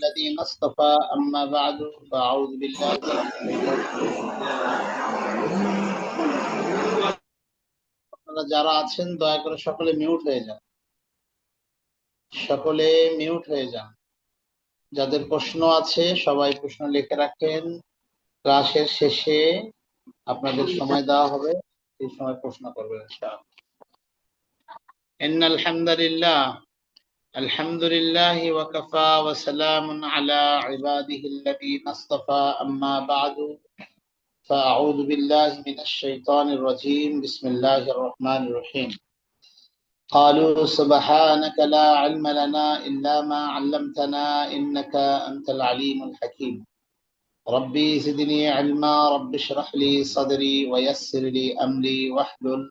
الذين اصطفى أما بعد فأعوذ بالله আপনারা যারা আছেন দয়া করে সকলে মিউট হয়ে যান, সকলে মিউট হয়ে যান। যাদের প্রশ্ন আছে সবাই প্রশ্ন লিখে রাখেন, ক্লাসের শেষে আপনাদের সময় দেওয়া হবে, সেই সময় প্রশ্ন করবেন ইনশাআল্লাহ। ইন্নাল হামদুলিল্লাহ আলহামদুলিল্লাহি ওয়া কাফা ওয়া সালামুন আলা ইবাদিহিল্লাযীনা ইসতাফা আম্মা বা'দু فأعوذ بالله من الشيطان الرجيم بسم الله الرحمن الرحيم قالوا سبحانك لا علم لنا إلا ما علمتنا إنك أنت العليم الحكيم ربي زدني علما رب اشرح لي صدري ويسر لي أمري واحلل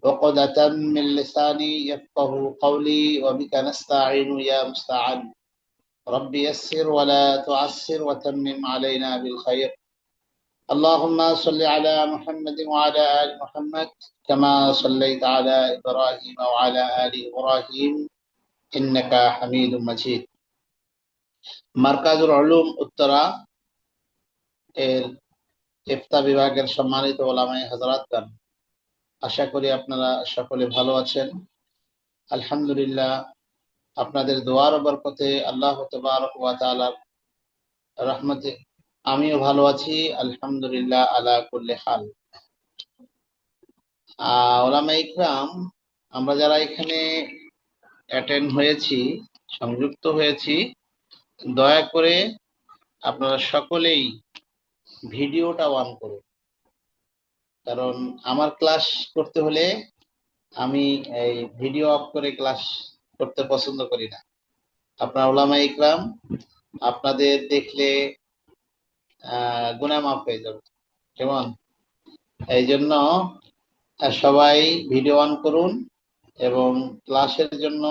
عقدة من لساني يفقه قولي وبك نستعين يا مستعان ربي يسر ولا تعسر وتمم علينا بالخير اللهم صل على محمد وعلى آل محمد كما صليت على إبراهيم وعلى آل إبراهيم إنك حميد مجيد মার্কাজুল উলুম উত্তরা এর ইফতা বিভাগের সম্মানিত ওলামায়ে হযরতগণ, আশা করি আপনারা সকলে ভালো আছেন। আলহামদুলিল্লাহ, আপনাদের দোয়ার বরকতে আল্লাহ তাবারক ওয়া তাআলার রহমতে আমিও ভালো আছি, আলহামদুলিল্লাহ আলা কুল্লি হাল। ওলামায়ে ইকরাম, আমরা যারা এখানে অ্যাটেন্ড হয়েছি, সংযুক্ত হয়েছি, দয়া করে আপনারা সকলেই ভিডিওটা অন করুন, কারণ আমার ক্লাস করতে হলে আমি এই ভিডিও অফ করে ক্লাস করতে পছন্দ করি না। আপনারা উলামায়ে ইকরাম, আপনাদের দেখলে গুনাহ মাফ হয়ে যাবে, কেমন? এই জন্য সবাই ভিডিও অন করুন এবং ক্লাসের জন্য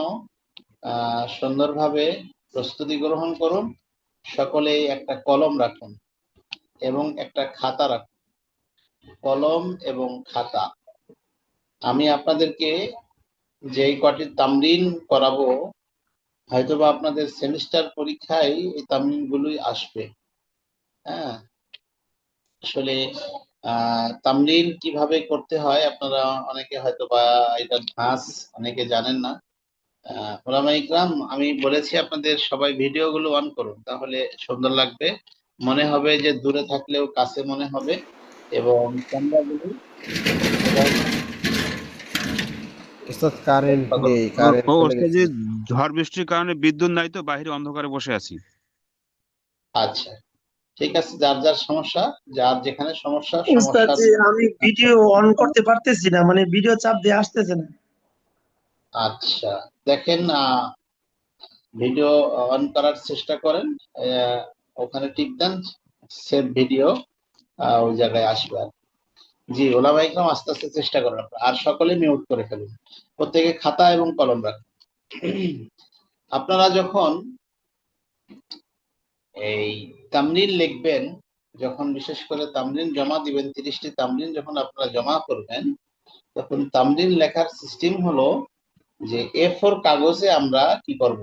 সুন্দরভাবে প্রস্তুতি গ্রহণ করুন। সকলেই একটা কলম রাখুন এবং একটা খাতা রাখুন, কলম এবং খাতা। আমি আপনাদেরকে যেই কটি তামরিন করাবো, হয়তোবা আপনাদের সেমিস্টার পরীক্ষায় এই তামরিন গুলোই আসবে। হ্যাঁ, আসলে তামরিন কিভাবে করতে হয় আপনারা অনেকে হয়তোবা এটা ধাঁচ অনেকে জানেন না। ওলামায়ে ইকরাম, আমি বলেছি আপনাদের সবাই ভিডিও গুলো অন করুন, তাহলে সুন্দর লাগবে, মনে হবে যে দূরে থাকলেও কাছে মনে হবে। এবং ক্যামেরাগুলো ওস্তাদ কারেন্ট নেই, কারেন্ট চলে গেছে। ঝড় বৃষ্টির কারণে বিদ্যুৎ নাই, তো বাইরে অন্ধকারে বসে আছি। আচ্ছা, ঠিক আছে, যার যার সমস্যা, যার যেখানে সমস্যা উস্তাদ জি, আমি ভিডিও অন করতে পারতেছি না, মানে ভিডিও চাপ দিয়ে আসতেছে না। আচ্ছা, দেখেন, ভিডিও অন করার চেষ্টা করেন, ওখানে টিপ দেন, সেভ ভিডিও, ওই জায়গায় আসবে। আর জি, ওলামায়ে ইকরাম, আস্তে আস্তে চেষ্টা করেন আর সকলে মিউট করে ফেলুন, প্রত্যেকে খাতা এবং কলম রাখুন। আপনারা যখন এই তামরিন লিখবেন, যখন বিশেষ করে তামরিন জমা দিবেন, 30টি তামরিন যখন আপনারা জমা করবেন, তখন তামরিন লেখার সিস্টেম হলো যে A4 কাগজে আমরা কি করব,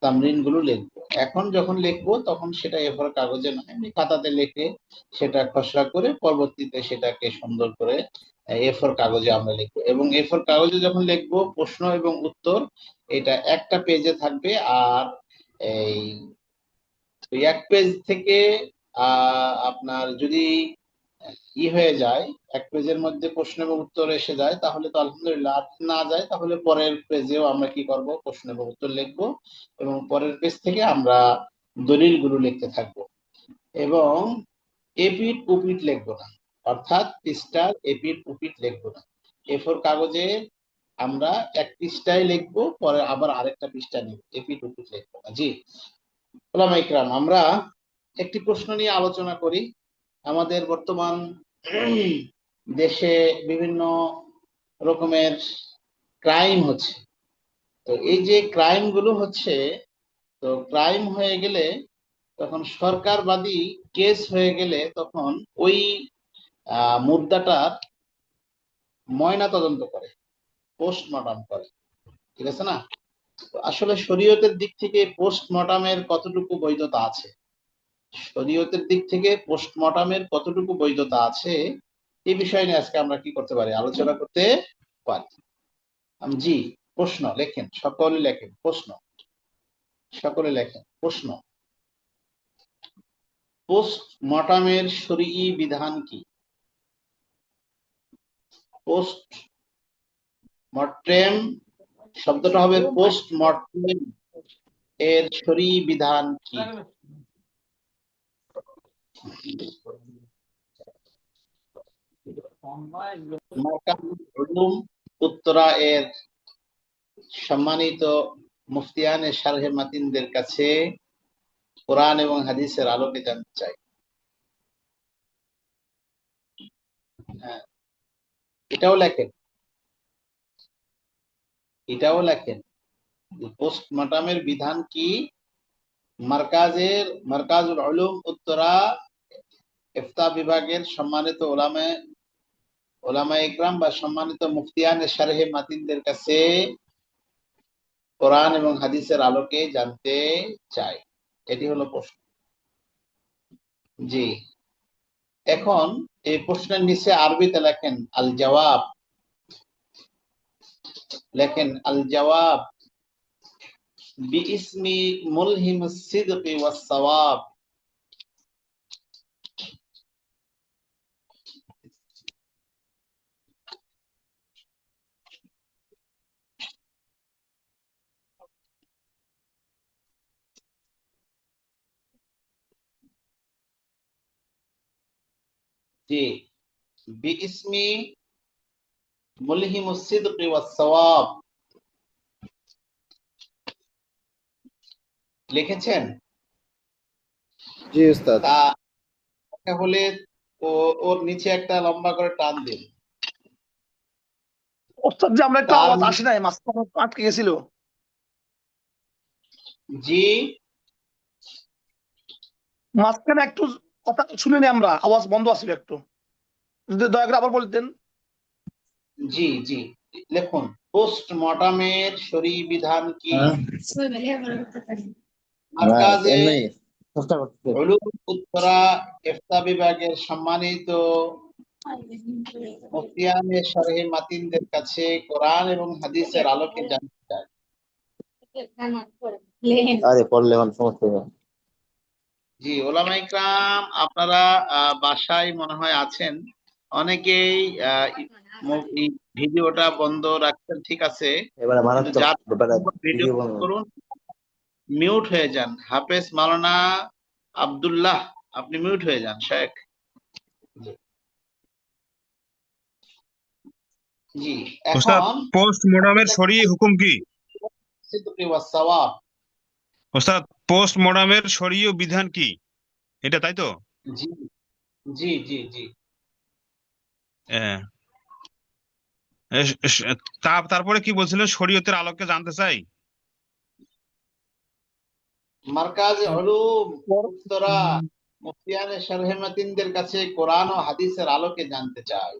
তামরিন গুলো লিখবো। এখন যখন লিখবো তখন সেটা A4 কাগজে নয়, আমি খাতাতে লিখে সেটা খসড়া করে পরবর্তীতে সেটাকে সুন্দর করে A4 কাগজে আমরা লিখবো। এবং A4 কাগজে যখন লিখবো, প্রশ্ন এবং উত্তর এটা একটা পেজে থাকবে। আর এই এক পেজ থেকে আপনার যদি হয়ে যায়, এক পেজের মধ্যে প্রশ্ন এবং উত্তর এসে যায়, তাহলে তো আলহামদুলিল্লাহ। আর না যায় তাহলে পরের পেজেও আমরা কি করব, প্রশ্ন এবং উত্তর লিখবো এবং পরের পেজ থেকে আমরা দলিলগুলো লিখতে থাকবো। এবং এপিট উপিট লিখবো না, অর্থাৎ পৃষ্ঠার এপিট উপিট লিখবো না। A4 কাগজে আমরা এক পৃষ্ঠায় লিখবো, পরে আবার আরেকটা পৃষ্ঠা নিব, এপিট উপিট লিখবো না। জি ওলামায়ে ইকরাম, আমরা একটি প্রশ্ন নিয়ে আলোচনা করি। আমাদের বর্তমান দেশে বিভিন্ন রকমের ক্রাইম হচ্ছে। তো এই যে ক্রাইম গুলো হচ্ছে, তো ক্রাইম হয়ে গেলে তখন সরকারবাদী কেস হয়ে গেলে তখন ওই মুদ্রাটার ময়না তদন্ত করে, পোস্টমর্টম করে, ঠিক আছে না? তো আসলে শরীয়তের দিক থেকে পোস্টমর্টমের কতটুকু বৈধতা আছে, শরীয়তের দিক থেকে পোস্টমর্টমের কতটুকু বৈধতা আছে, এই বিষয় নিয়ে আজকে আমরা কি করতে পারি, আলোচনা করতে পারি। জি, প্রশ্ন লেখেন, সকলে লেখেন প্রশ্ন, সকলে লেখেন প্রশ্ন। পোস্টমর্টমের শরঈ বিধান কি? পোস্টমর্টেম শব্দটা হবে পোস্টমর্টেম, এর শরঈ বিধান কি? মাকামুল উলুম উত্তরা এর সম্মানিত মুফতিয়ানে শারহে মাতিনদের কাছে কোরআন এবং হাদিসের আলোকে জানতে চাই। হ্যাঁ, এটাও লেখেন, এটাও লেখেন। পোস্টমর্টমের বিধান কি? মার্কাজুল উলুম উত্তরা ইফতা বিভাগের সম্মানিত ওলামায়ে ইকরাম বা সম্মানিত মুফতিয়ানে শারহে মাতিনদের কাছে কোরআন এবং হাদিসের আলোকে জানতে চাই, এটি হলো প্রশ্ন। জি, এখন এই প্রশ্নের নিচে আরবিতে লেখেন আল জবাব, লেখেন আল জবাব বিইসমি মুলহিমুস সিদকি ওয়াস সাওয়াব। জি, বিইসমি মুলহিমুস সিদকি ওয়াস সাওয়াব লিখেছেন? জি উস্তাদ। তা তাহলে ওর নিচে একটা লম্বা করে টান দিন। ওস্তাদ যে আমরা একটু তার আওয়াজ আসে নাই, মাঝখানে আটকে গেছিল। জি, মাঝখানে একটু কথা শুনিনি, আমরা আওয়াজ বন্ধ আছিল একটু, যদি দয়া করে আবার বলতেন। জি, জি, লিখুন পোস্টমর্টমের শরঈ বিধান কি? মার্কাজে উলুম উত্তরা ইফতা বিভাগের সম্মানিত মুফতিয়ানে শারহে মাতিনদের কাছে কোরআন এবং হাদিসের আলোকে জানতে চাই। আরে পড়লে এখন সমস্যা হবে। জি, ওলামায়ে ইকরাম আপনারা বাসায় মনে হয় আছেন, অনেকেই এই ভিডিওটা বন্ধ রাখছেন, ঠিক আছে, এবারে কিন্তু মারাত্মক যার ব্যাপারটা ভিডিও ভিডিও বন্ধ করুন, মিউট হয়ে যান। হাফেজ মাওলানা আব্দুল্লাহ, আপনি মিউট হয়ে যান শেখ। জি, জি, ওস্তাদ, এখন পোস্টমর্টমের শরঈ হুকুম কি? সিদকি ওয়াস সাওয়াব। ওস্তাদ, পোস্টমর্টমের শরীয় বিধান কি, এটা তাই তো? জি, জি, জি, জি, হ্যাঁ। তারপরে কি বলছিলেন, শরীয়তের আলোকে জানতে চাই? মার্কাজ উলুম উত্তরা মুফতিয়ানে শারহে মাতিনদের কাছে কোরআন ও হাদিসের আলোকে জানতে চাই।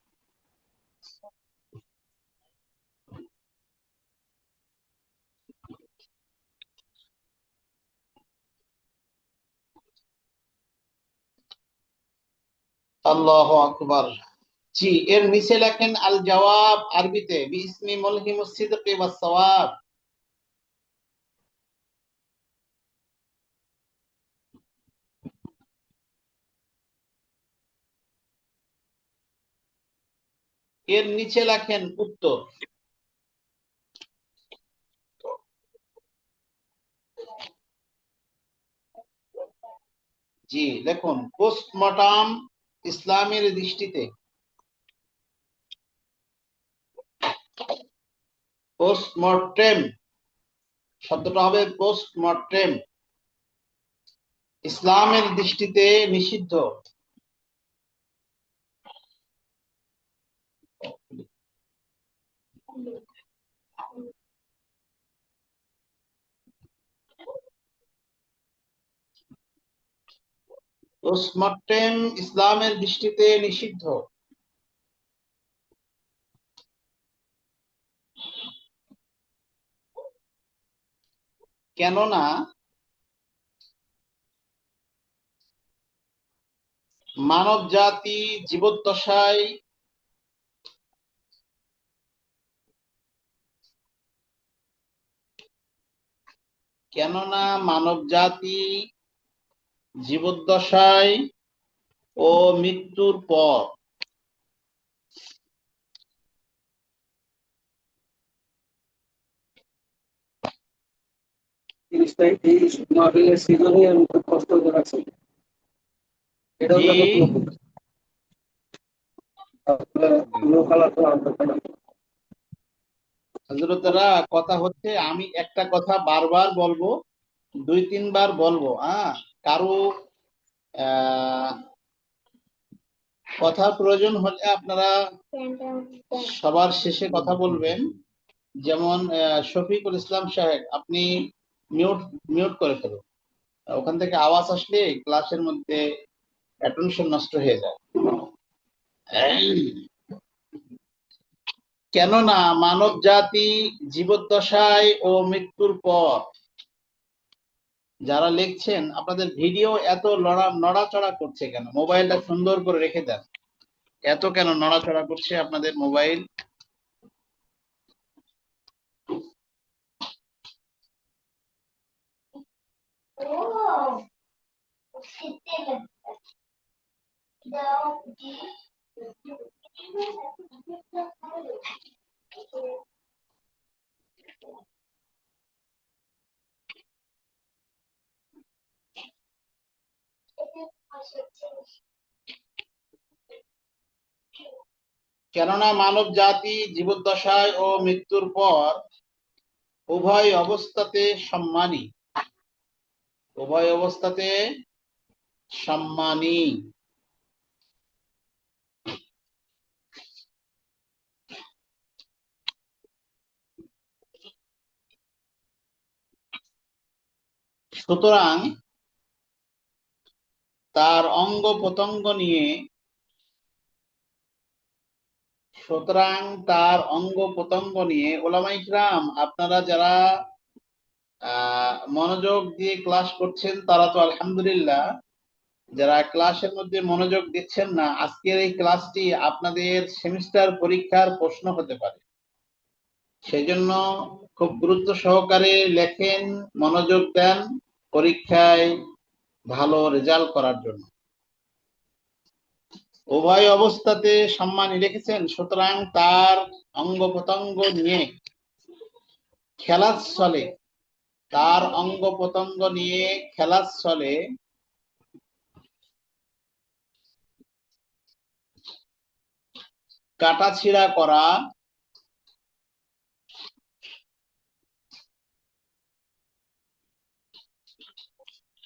আল্লাহু আকবার। জি, এর নিচে লেখেন আল জওয়াব আরবিতে বিইসমি মুলহিমুস সিদকি ওয়াস সাওয়াব। এর নিচে লেখেন উত্তর। জি, দেখুন পোস্টমর্টম ইসলামের দৃষ্টিতে, পোস্টমর্টেম শব্দটা হবে পোস্টমর্টেম, ইসলামের দৃষ্টিতে নিষিদ্ধ। পোস্টমর্টেম ইসলামের দৃষ্টিতে নিষিদ্ধ। কেননা মানব জাতি জীবদ্দশায় ও মৃত্যুর পর হযরতরা কথা হচ্ছে, আমি একটা কথা বারবার বলবো, 2-3 বার বলবো। কারো কথা প্রয়োজন হলে আপনারা সবার শেষে কথা বলবেন। যেমন শফিকুল ইসলাম সাহেব, আপনি মিউট মিউট করে ফেলুন। ওখান থেকে আওয়াজ আসলে ক্লাসের মধ্যে অ্যাটেনশন নষ্ট হয়ে যায়। কেননা মানব জাতি জীবদ্দশায় ও মৃত্যুর পর, যারা লিখছেন আপনাদের ভিডিও এত নড়াচড়া করছে কেন? মোবাইলটা সুন্দর করে রেখে দেন, এত কেন নড়াচড়া করছে আপনাদের মোবাইল? কেননা মানব জাতি জীবদ্দশায় ও মৃত্যুর পর উভয় অবস্থাতে সম্মানী, উভয় অবস্থাতে সম্মানী। সুতরাং তার অঙ্গ প্রত্যঙ্গ নিয়ে উলামায়ে কিরাম, আপনারা যারা মনোযোগ দিয়ে ক্লাস করছেন তারা তো আলহামদুলিল্লাহ, যারা ক্লাসের মধ্যে মনোযোগ দিচ্ছেন না, আজকের এই ক্লাসটি আপনাদের সেমিস্টার পরীক্ষার প্রশ্ন হতে পারে। সেই জন্য খুব গুরুত্ব সহকারে লেখেন, মনোযোগ দেন পরীক্ষায় ভালো রেজাল্ট করার জন্য। উভয় অবস্থাতে সম্মানী লিখেছেন, সুতরাং তার অঙ্গ প্রত্যঙ্গ নিয়ে খেলার ছলে, তার অঙ্গ প্রত্যঙ্গ নিয়ে খেলার ছলে কাটাছিড়া করা,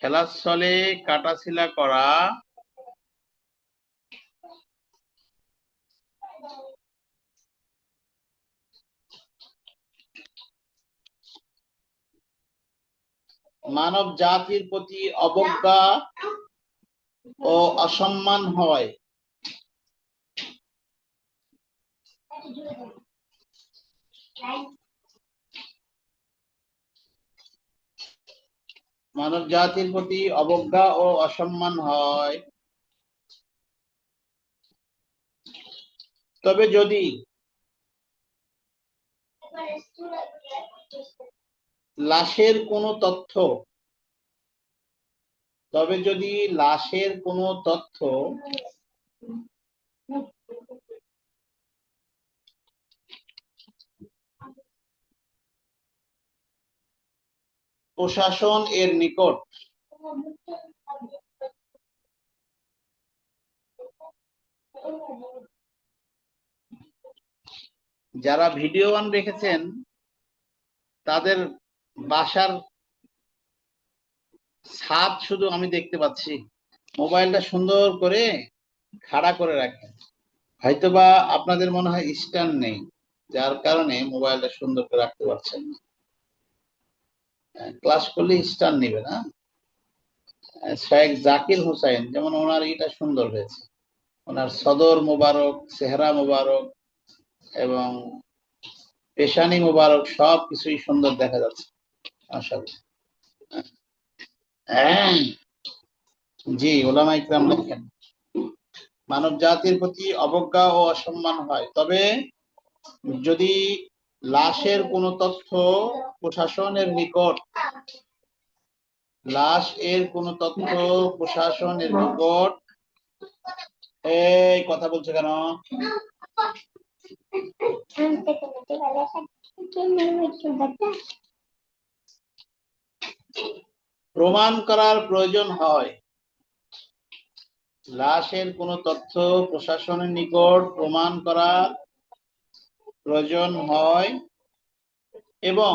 খেলার ছলে কাটাছিড়া করা মানব জাতির প্রতি অবজ্ঞা ও অসম্মান হয়। মানব জাতির প্রতি অবজ্ঞা ও অসম্মান হয়। তবে যদি লাশের কোনো তথ্য প্রশাসন এর নিকট যারা ভিডিও অন রেখেছেন তাদের বাসার ছাদ শুধু আমি দেখতে পাচ্ছি, মোবাইলটা সুন্দর করে খাড়া করে রাখেন। হয়তোবা আপনাদের মনে হয় স্ট্যান্ড নেই, যার কারণে মোবাইলটা সুন্দর করে রাখতে পারছেন না। ক্লাস করলে স্ট্যান্ড নেবে না। শেখ জাকির হুসাইন, যেমন ওনার এটা সুন্দর হয়েছে, ওনার সদর মোবারক, চেহারা মোবারক এবং পেশানি মোবারক সব কিছুই সুন্দর দেখা যাচ্ছে মাশাআল্লাহ। হ্যাঁ, জি, ওলামা ইকরাম লেখেন মানব জাতির প্রতি অবজ্ঞা ও অসম্মান হয়, তবে যদি লাশের কোনো তথ্য প্রশাসনের নিকট এই কথা বলছে কেন? প্রমাণ করার প্রয়োজন হয়, লাশের কোনো তথ্য প্রশাসনের নিকট প্রমাণ করার প্রয়োজন হয় এবং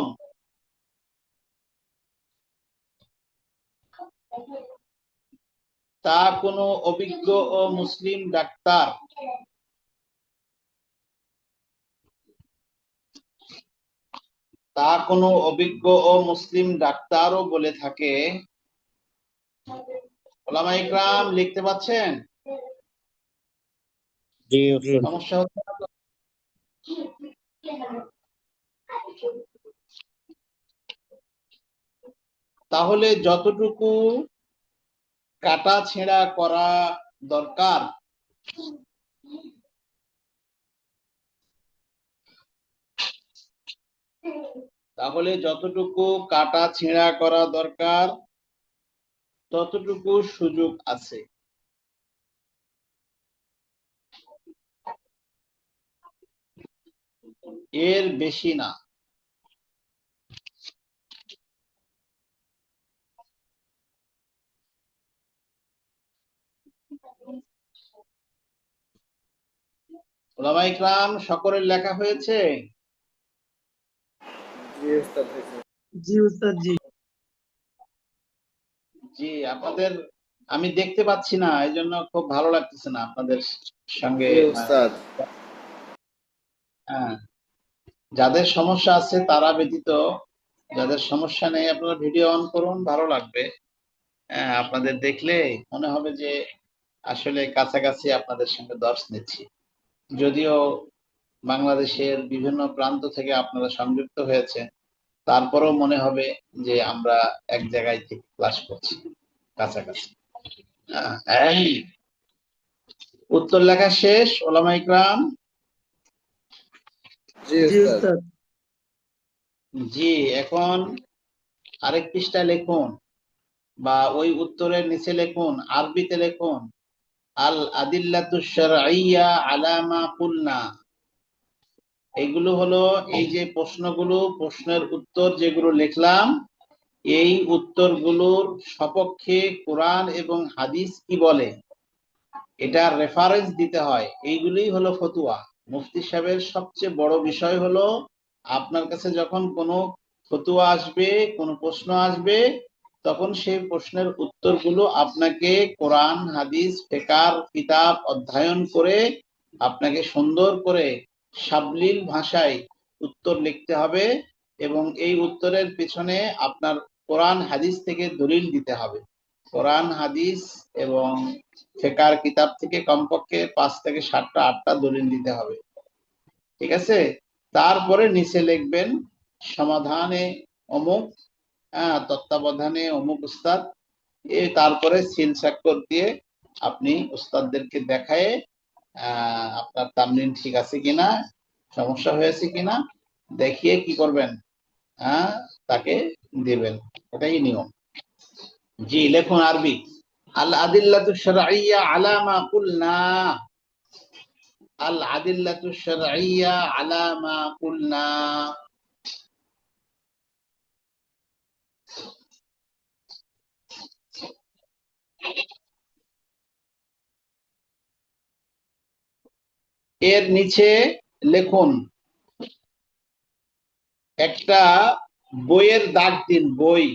তা কোনো অভিজ্ঞ ও মুসলিম ডাক্তার ডাক্তারও বলে থাকে। ওলামা ইকরাম লিখতে পাচ্ছেন? জি উস্তাদ। সমস্যা হচ্ছে না তো? তাহলে যতটুকু কাটা ছেঁড়া করা দরকার ততটুকু সুযোগ আছে। এর বেশি না। ওলামা ইকরাম সকলের লেখা হয়েছে? জি উস্তাদ হয়েছে। জি উস্তাদ জি। জি, আপনাদের আমি দেখতে পাচ্ছি না, এই জন্য খুব ভালো লাগতেছে না আপনাদের সঙ্গে। জি উস্তাদ। হ্যাঁ, যাদের সমস্যা আছে তারা ব্যতীত যাদের সমস্যা নেই আপনারা ভিডিও অন করুন, ভালো লাগবে। হ্যাঁ, আপনাদের দেখলে মনে হবে যে আসলে কাছাকাছি আপনাদের সঙ্গে দর্শ নিচ্ছি। যদিও বাংলাদেশের বিভিন্ন প্রান্ত থেকে আপনারা সংযুক্ত হয়েছে, তারপরেও মনে হবে যে আমরা এক জায়গায় থেকে ক্লাস করছি, কাছাকাছি। এই, উত্তর লেখা শেষ ওলামা ইকরাম? জি জি উস্তাদ। উস্তাদ। জি, এখন আরেক পৃষ্ঠা লিখুন বা ওই উত্তরের নিচে লিখুন, আরবিতে লিখুন আল আদিল্লাতু শারঈয়্যা আলা মা কুলনা। এইগুলো হলো এই যে প্রশ্নের উত্তর যেগুলো লিখলাম, এই উত্তরগুলোর সপক্ষে কোরআন এবং হাদিস কি বলে এটা রেফারেন্স দিতে হয়। এইগুলোই হলো ফতুয়া। মুফতি সাহেবের সবচেয়ে বড় বিষয় হলো আপনার কাছে যখন কোনো ফতুয়া আসবে, কোনো প্রশ্ন আসবে, তখন সেই প্রশ্নের উত্তরগুলো আপনাকে কোরআন হাদিস ফিকহ কিতাব অধ্যয়ন করে আপনাকে সুন্দর করে সাবলীল ভাষায় উত্তর লিখতে হবে এবং এই উত্তরের পিছনে আপনার কোরআন হাদিস থেকে দলিল দিতে হবে। কোরআন হাদিস এবং ফিকহ কিতাব থেকে কমপক্ষে 5 থেকে 7টা 8টা দলিল দিতে হবে, ঠিক আছে? তারপরে নিচে লিখবেন সমাধানে অমুক, তত্ত্বাবধানে অমুক উস্তাদ, তারপরে সিল স্বাক্ষর দিয়ে আপনি উস্তাদদেরকে দেখায় আপনার তামরিন ঠিক আছে কিনা, সমস্যা হয়েছে কিনা দেখিয়ে কি করবেন, তাকে দিবেন। এটাই নিয়ম। জি, লেখুন আরবি আল আদিল্লাতু শারঈয়্যা আলা মা কুলনা। আল আদিল্লাতু শারঈয়্যা আলা মা কুলনা। এর নিচে লিখুন একটা বইয়ের দাগ দিন, বই,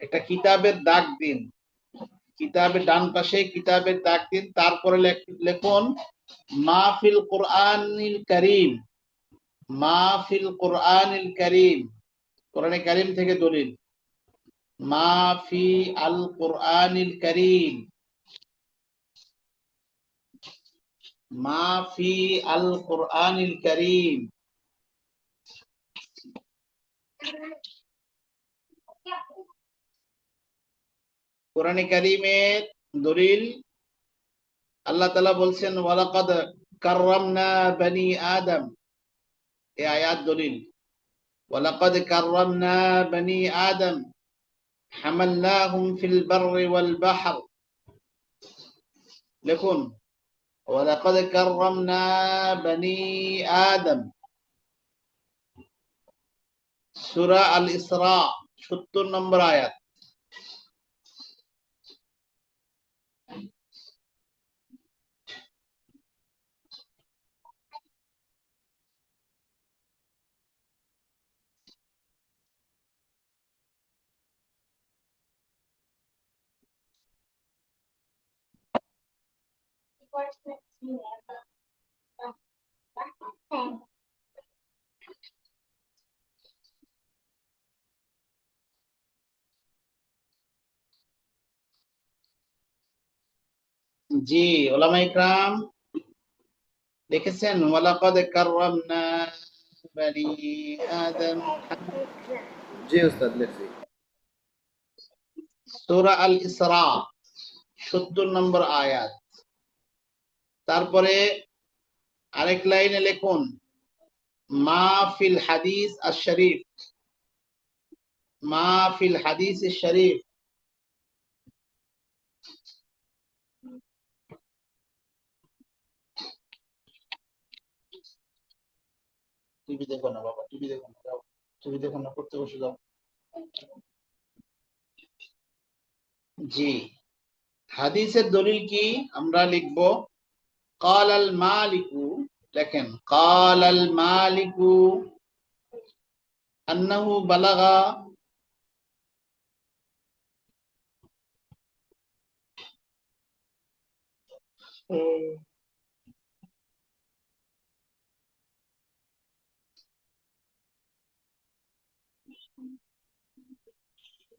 একটা কিতাবের দাগ দিন, কিতাবের ডান পাশে কিতাবের দাগ দিন, তারপরে লিখুন মাহফিল কোরআনিল কারীম। মাহফিল কোরআনিল কারীম, কোরআনে কারীম থেকে দলিল। মা ফি আল কুরআনিল কারীম, মা ফি আল কুরআনিল কারীম। কোরআনে কারীমের দলিল আল্লাহ তাআলা বলছেন ওয়ালাকাদ কাররামনা বনি আদম, এই আয়াত দলিল। ওয়ালাকাদ কাররামনা বনি আদম হামালনাহুম ফিল বাররি ওয়াল বাহর। লিখুন ওয়ালাকাদ কাররামনা বনি আদম, সূরা আল ইসরা ৭০ নম্বর আয়াত। জি, ওলামায়ে ইকরাম দেখেছেন ওয়ালাকাদ কাররামনা বনি আদম, জি উস্তাদ লিখছি। সূরা আল ইসরা ৭০ নম্বর আয়াত। তারপরে আরেক লাইনে লিখুন মা ফিল হাদিস আশ-শরীফ, মা ফিল হাদিস আশ-শরীফ। টিভি দেখো না বাবা, টিভি দেখো না, যাও টিভি দেখো না, পড়তে বসে যাও। জি, হাদিসের দলিল কি? আমরা লিখব কাল আল মালিকু, দেখেন কাল আল মালিকু আন্নাহু বালাগা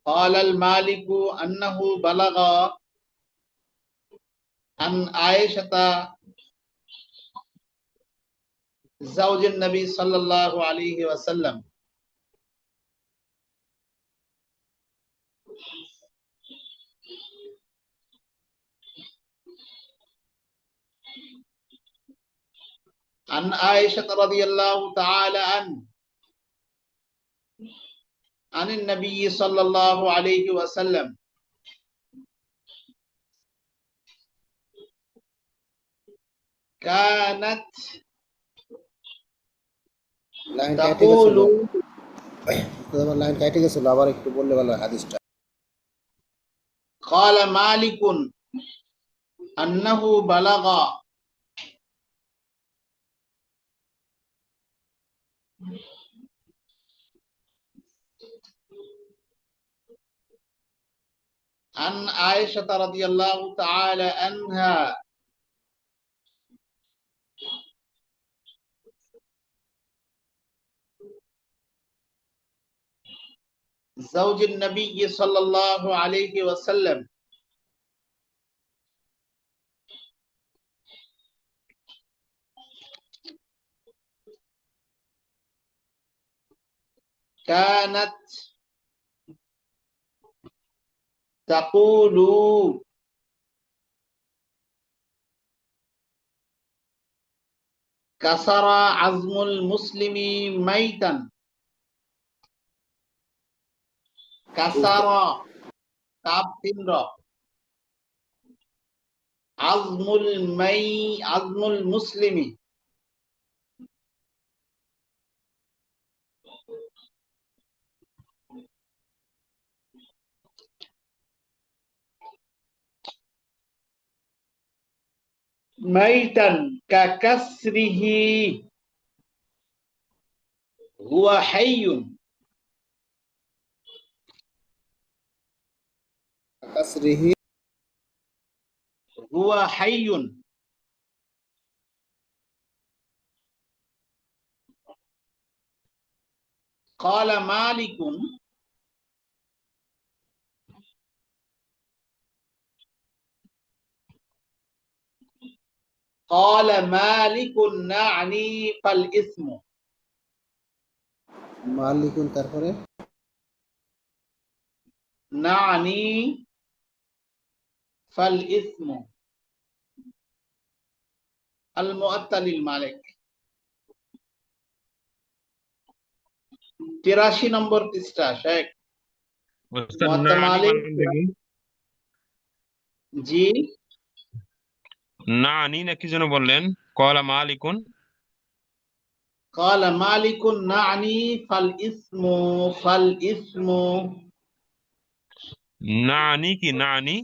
قال المالك أنه بلغ عن عائشة زوج النبي صلى الله عليه وسلم عن عائشة رضي الله تعالى عن النبي صلى الله عليه وسلم كانت লাইন কেটে গেছিল, تقول উস্তাদ আমার লাইন কেটে গেছিল, আবার একটু বললে ভালো হয় হাদিসটা। قال مالك أنه بلغ عن عائشة رضي الله تعالى عنها زوج النبي صلى الله عليه وسلم كانت تقول كسر عظم المسلم ميتا كسر كاب تمر عظم المسلم ميتا ككسره هو حي কাসরিহি هو حي قال مالك قال مالك نعني فالاسم মালিকুন তারপরে نعني فالاسم المؤتى للمالك 83 নম্বর পৃষ্ঠা শেখ ওস্তাদ মুআত্তা নানি মালিক বানান দেখি জি নানি না কি যেন বললেন কলা মালিকুন قال مالك نعني فالاسم নানি কি নানি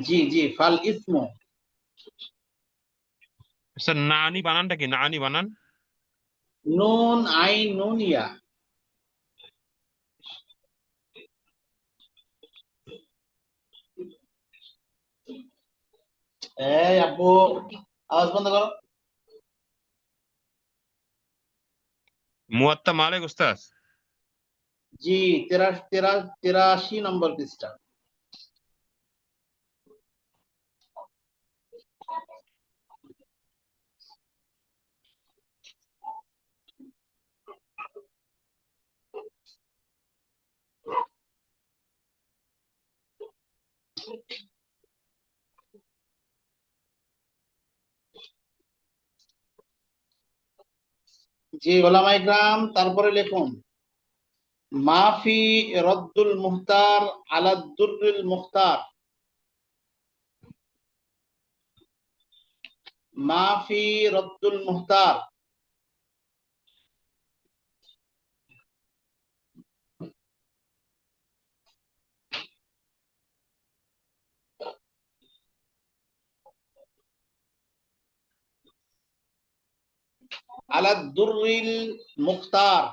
জি জি فالاسم স্যার নানি বানানটা কি নানি বানান নুন আইন নুন ইয়া এই আব্বু আওয়াজ বন্ধ করো মুয়াত্তা মালিক ওস্তাদ জি 83 নম্বর পৃষ্ঠা জি ওলামায়ে ইকরাম তারপরে লিখুন মাফি রদ্দুল মুখতার আলা দুররিল মুখতার মাফি রদ্দুল মুখতার আলা দুররিল মুখতার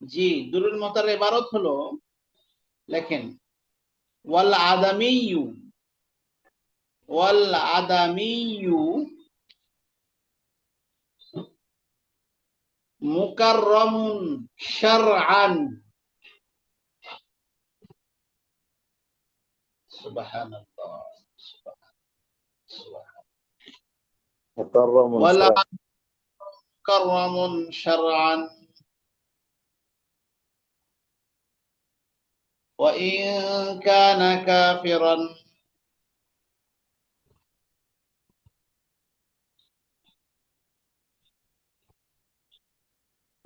জি দুরুল মুখতার ইবারত হলো লেখেন ওয়াল আদামিয়ু মুকাররামুন শারআন সুবহানাল্লাহ مكرم ওয়াল شرعا মুকাররামুন শারআন وإن كان كافرا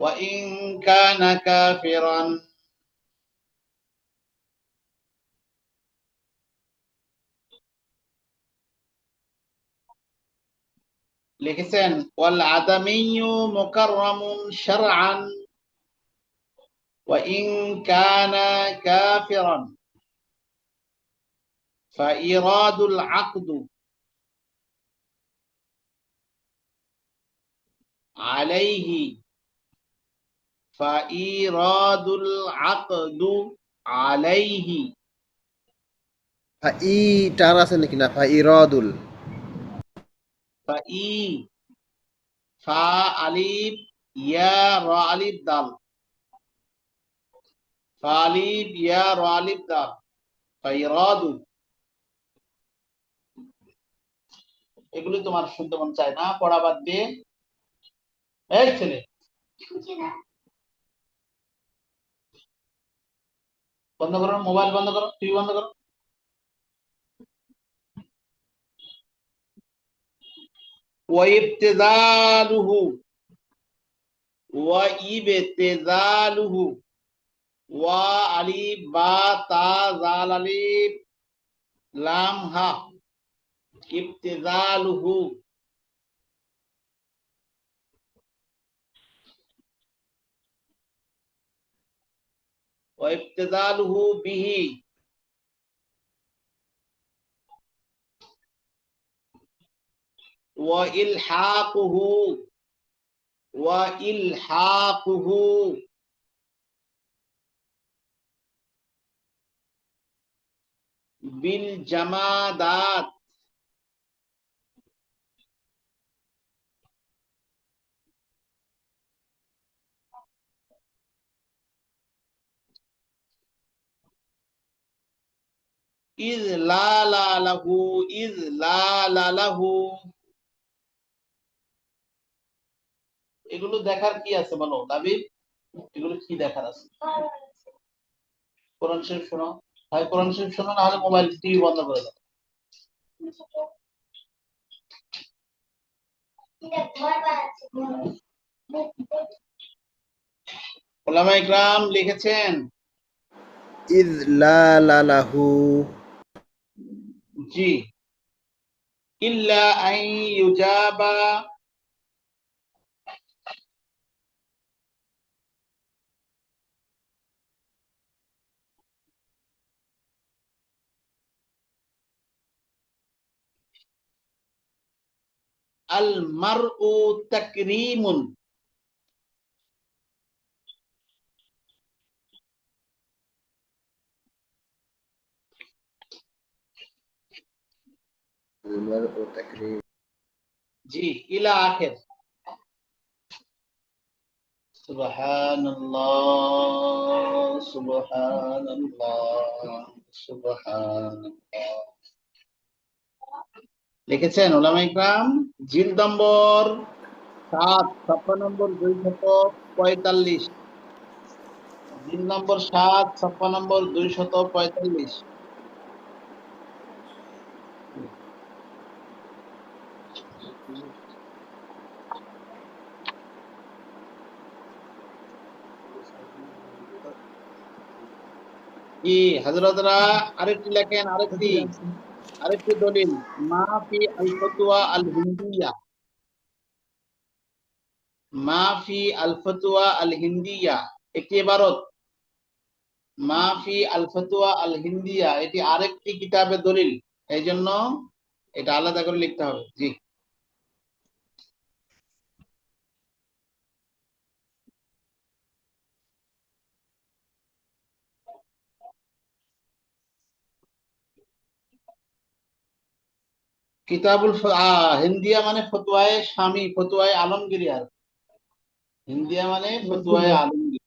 وإن كان كافرا লিখেছেন ওয়াল আদামিয়্যু মুকাররামুন শারআন وإن كان كافرا فإيراد العقد عليه فإيراد العقد عليه ই টার আছে নাকি না ইরাদুল فإي فا أليف يا را أليف دال فاليف يا را أليف دال فإيراد এগুলি তোমার শুনতে মন চায় না পড়া বাদ দিয়ে এই ছেলে বন্ধ করো মোবাইল বন্ধ করো টিভি বন্ধ করো ওয়াইবতিজালুহু ওয়াইবতিজালুহু ওয়া আলিফ বা তা জাল আলিফ লাম হা ইবতিজালুহু ওয়াইবতিজালুহু বিহি وإلحاقه وإلحاقه بالجمادات ইজ লা লা লাহু, ইজ লা লা লাহু, এগুলো দেখার কি আছে বলো দাবি? এগুলো কি দেখার আছে? কোরআন শরীফ শোনো, হয় কোরআন শরীফ শোনো, না হলে মোবাইল টিভি বন্ধ করে দাও। ওলামা ইকরাম লিখেছেন ইদ লা লা লাহু। জি, ইল্লা আন ইউজাবা, আল মারউ তাকরিমুন, المرء تكريم। জি, ইলা আখির। সুবহানাল্লাহ, সুবহানাল্লাহ, সুবহানাল্লাহ। লিখেছেন ওলামা ইকরাম। জিল নম্বর 7, ছাপ্পা নম্বর 245। জিল নম্বর 7, ছাপ্পা নম্বর 245। কি হযরতরা আরেকটি লেখেন, আরেকটি দলিল, মা ফি আল ফতওয়া আল হিন্দিয়া, মা ফি আল ফতওয়া আল হিন্দিয়া, একটি ইবারত, মা ফি আল ফতওয়া আল হিন্দিয়া, এটি আরেকটি কিতাবের দলিল। এই জন্য এটা আলাদা করে লিখতে হবে। জি, কিতাবুল হিন্দিয়া মানে ফতোয়ায়ে শামি, ফতোয়ায়ে আলমগীরি। আর হিন্দিয়া মানে ফতোয়ায়ে আলমগীরি।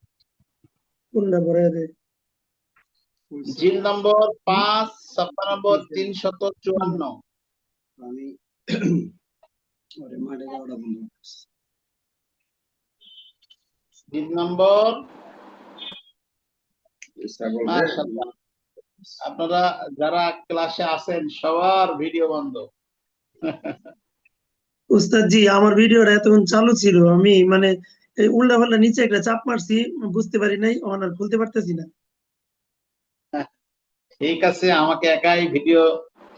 জিল নম্বর 5, ছাপ্পা নম্বর 354। জিল নম্বর, মাশাআল্লাহ, আপনারা যারা ক্লাসে আছেন সবার ভিডিও বন্ধ। উস্তাদ জি, আমার ভিডিওটা এতক্ষণ চালু ছিল, আমি মানে এই উল্টা পাল্টা নিচে একটা চাপ মারছি, বুঝতে পারি নাই, আর খুলতে পারতেছি না। ঠিক আছে, আমাকে একাই ভিডিও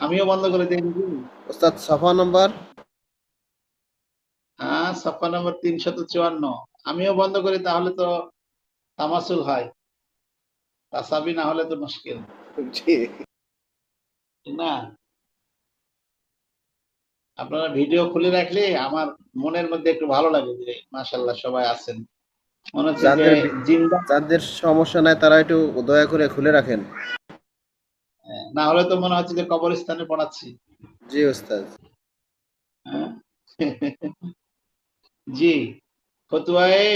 আমিও বন্ধ করে দিই নাকি? ওস্তাদ সফা নাম্বার। হ্যাঁ, ছাপ্পা নম্বর 354 আমিও বন্ধ করি, তাহলে তো তামাসুল হয়, তাসাবি না হলে তো মুশকিল, জি। ঠিক না? আপনারা ভিডিও খুলে রাখলে আমার মনের মধ্যে একটু ভালো লাগে যে মাশাআল্লাহ সবাই আছেন, মনে হচ্ছে যে যাদের জিন্দা। যাদের সমস্যা নাই তারা একটু দয়া করে খুলে রাখেন। না হলে তো মনে হচ্ছে যে কবরস্থানে পড়াচ্ছি। জি ওস্তাদ। হ্যাঁ? জি, ফতোয়ায়ে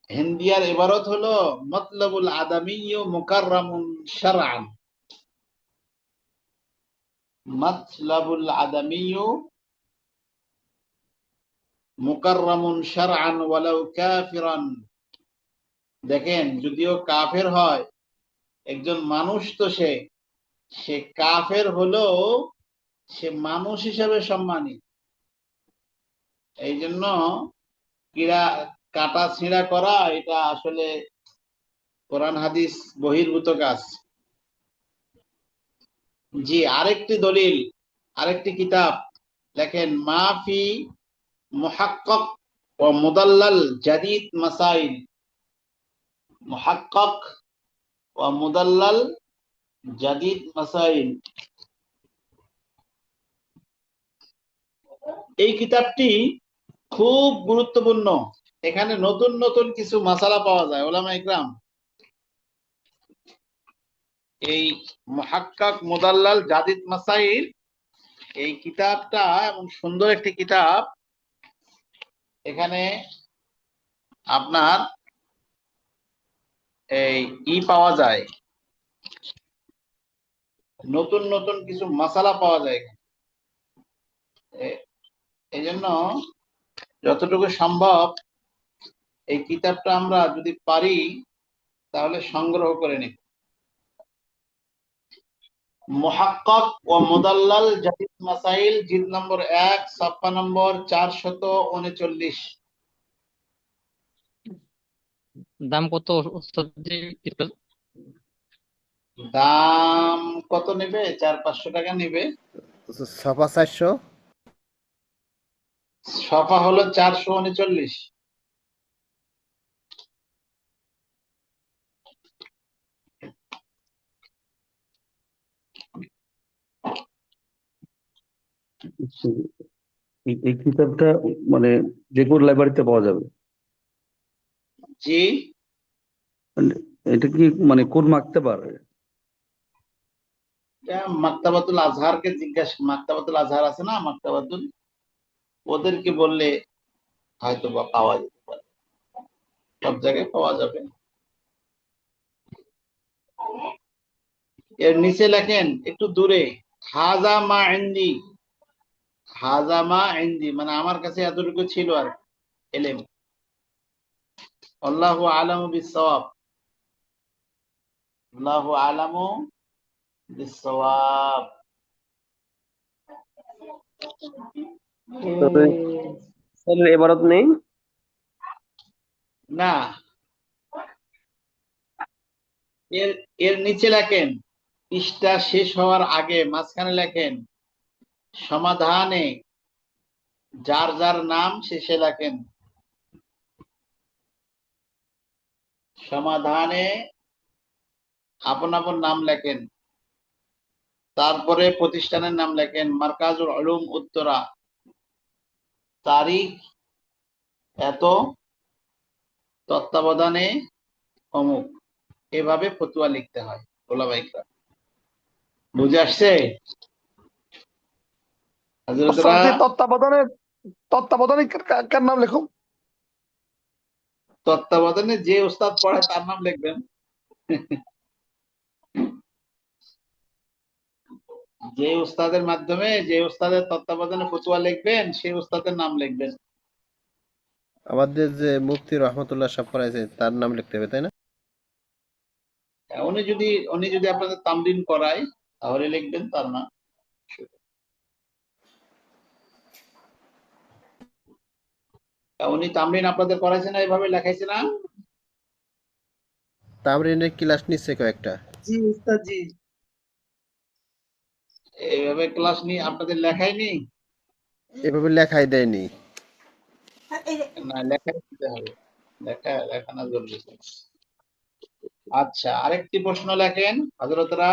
হিন্দিয়ার ইবারত হলো মতলবুল আদামিয়্যু মুকাররামুন শারআন, মতলবুল আদামিয়্যু মুকাররামুন শারআন ওয়ালাউ কাফিরান। দেখেন, যদিও কাফের হয়, একজন মানুষ তো সে, সে কাফের হলেও সে মানুষ হিসেবে সম্মানী। এই জন্য কিরা কাটা ছিঁড়া করা এটা আসলে কোরআন হাদিস বহির্ভূত কাজ। জি, আরেকটি দলিল, আরেকটি কিতাব দেখেন, মাফি মুহাক্কাক ওয়া মুদাল্লাল জাদিদ মাসাইল, মুহাক্কাক ওয়া মুদাল্লাল জাদিদ মাসাইল। এই কিতাবটি খুব গুরুত্বপূর্ণ, এখানে নতুন নতুন কিছু মাসালা পাওয়া যায়। ওলামা ইকরাম, এই মুহাক্কাক মুদাল্লাল জাদিদ মাসাইল, এই কিতাবটা এমন সুন্দর একটি কিতাব, এখানে আপনার এই পাওয়া যায়, নতুন নতুন কিছু মাসালা পাওয়া যায় এখানে। এই জন্য যতটুকু সম্ভব এই কিতাবটা আমরা যদি পারি তাহলে সংগ্রহ করে নিই। মুহাক্কাক ও মুদাল্লাল জাদিদ মাসাইল, জিলদ নম্বর 1, সাফহা নম্বর 439। দাম কত ওস্তাদ জি কিতাব? দাম কত নেবে? 400-500 টাকা নেবে। সফা 400। সফা হলো 439। এই কিতাবটা মানে যে কোনো লাইব্রেরিতে পাওয়া যাবে? জি, মানে এটা কি মানে কোন মাকতাবার? এটা মাকতাবাতুল আজহারকে জিজ্ঞাসা, মাকতাবাতুল আজহার আছে না, মাকতাবাতুল, ওদেরকে বললে হয়তো বা পাওয়া যেতে পারে, সব জায়গায় পাওয়া যাবে। এর নিচে লেখেন একটু দূরে, হাজা মা ইনদি, হাজা মা ইনদি মানে আমার কাছে এতটুকু ছিল আর এলেম। আল্লাহু আলামু বিসসাওয়াব, আল্লাহু আলামু বিসসাওয়াব। তবে স্যারের এবারত নেই? না, এর এর নিচে লেখেন, পৃষ্ঠা শেষ হওয়ার আগে মাঝখানে লেখেন সমাধানে যার যার নাম শেষে লেখেন, সমাধানে আপন আপন নাম লেখেন, তারপরে প্রতিষ্ঠানের নাম লেখেন, মারকাজুল উলুম উত্তরা, তারিখ এত, তত্ত্বাবধানে অমুক, এভাবে ফতুয়া লিখতে হয়। ওলামায়ে কেরাম, বুঝে আসছে হযরতরা? ওস্তাদ জি, তত্ত্বাবধানে কার নাম লেখো? তত্ত্বাবধানে যে উস্তাদ পড়ায় তার নাম লিখবেন। যে উস্তাদের মাধ্যমে, যে উস্তাদের তত্ত্বাবধানে ফতুয়া লিখবেন সেই উস্তাদের নাম লিখবেন। আমাদের যে মুফতি রহমতুল্লাহ সাহেব পড়াইছে তার নাম লিখতে হবে, তাই না? উনি যদি আপনাদের তামরিন করায় তাহলে লিখবেন তার নাম। উনি তামরিন আপনাদের করাইছে না, এভাবে লেখাইছে না? তামরিনের ক্লাস নিচ্ছে কয়েকটা। জি উস্তাদ জি। এইভাবে ক্লাস নিয়ে আপনাদের লেখায়নি? এভাবে লেখাই দেয়নি। না, লেখাই দিতে হবে, লেখানো জরুরি। আচ্ছা, আরেকটি প্রশ্ন লেখেন হযরতরা,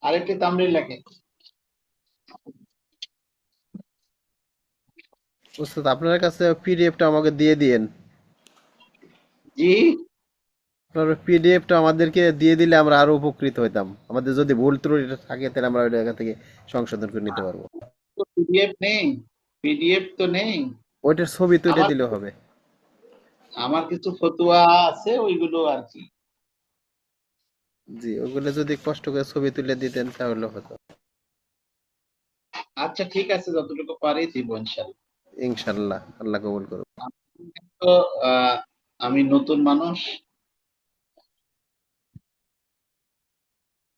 আরেকটি তামরিন লেখেন। উস্তাদ আপনার কাছে পিডিএফটা আমাকে দিয়ে দিয়েন। জি, আপনার পিডিএফটা আমাদেরকে দিয়ে দিলে আমরা আরো উপকৃত হইতাম। আমাদের যদি ভুল ত্রুটি থাকে তাহলে আমরা ওই জায়গা থেকে সংশোধন করে নিতে পারবো। পিডিএফ নেই, পিডিএফ তো নেই। ওইটার ছবি তুলে আমার দিলে হবে। আমার কিছু ফতুয়া আছে, ওইগুলো আর কি। জি, ওগুলো যদি কষ্ট করে ছবি তুলে দিতেন তাহলে হতো। আচ্ছা ঠিক আছে, যতটুকু পারি দিব ইনশাল্লাহ। ইনশাল্লাহ, আল্লাহ কবুল করুন। তো আমি নতুন মানুষ,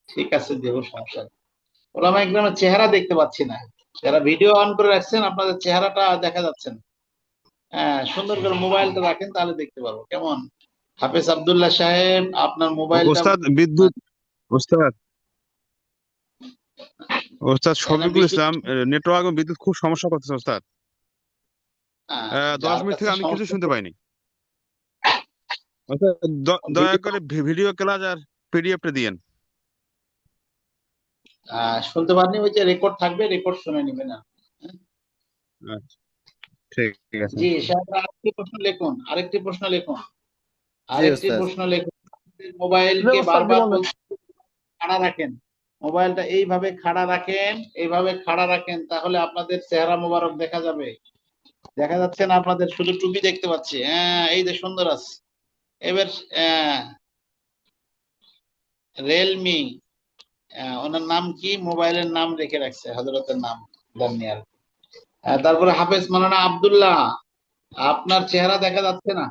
ঠিক আছে দেব, সমস্যা নেই। ওলামায়ে কেরামের চেহারা দেখতে পাচ্ছি না, যারা ভিডিও অন করে রাখছেন আপনাদের চেহারাটা দেখা যাচ্ছে না। হ্যাঁ, সুন্দর করে মোবাইলটা রাখেন তাহলে দেখতে পারবো। কেমন হাফেজ আব্দুল্লাহ সাহেব, আপনার মোবাইলটা ওস্তাদ বিদ্যুৎ, ওস্তাদ ওস্তাদ শফিকুল বিদ্যুৎ, ইসলাম, নেটওয়ার্ক এবং বিদ্যুৎ খুব সমস্যা করতেছে ওস্তাদ। 10 যার মিনিট কাছে থেকে আমি কিছু সমস্যা, শুনতে পাইনি ওস্তাদ। দয়া করে ভিডিও ক্লাস আর পিডিএফটা দিয়েন। শুনতে পারেনি, ওই যে রেকর্ড থাকবে, রেকর্ড শুনে নেবেন না। আচ্ছা, ঠিক আছে। জি সাহেব, আরেকটি প্রশ্ন লিখুন, আরেকটি প্রশ্ন লিখুন, জি আরেকটি ওস্তাদ। প্রশ্ন লিখুন। জি মোবাইলকে ওস্তাদ জি বারবার বলেন। বলছি খাড়া রাখেন, মোবাইলটা এইভাবে খাড়া রাখেন, এইভাবে খাড়া রাখেন, তাহলে আপনাদের চেহারা মোবারক দেখা যাবে। দেখা যাচ্ছে না আপনাদের? শুধু টুপি দেখতে পাচ্ছি। হ্যাঁ, এই যে সুন্দর আছে। এবার রিয়েলমি ওনার নাম কি, মোবাইলের নাম রেখে রাখছে, হযরতের নাম দানিয়াল। তারপরে হাফেজ মাওলানা আব্দুল্লাহ, আপনার চেহারা দেখা যাচ্ছে না।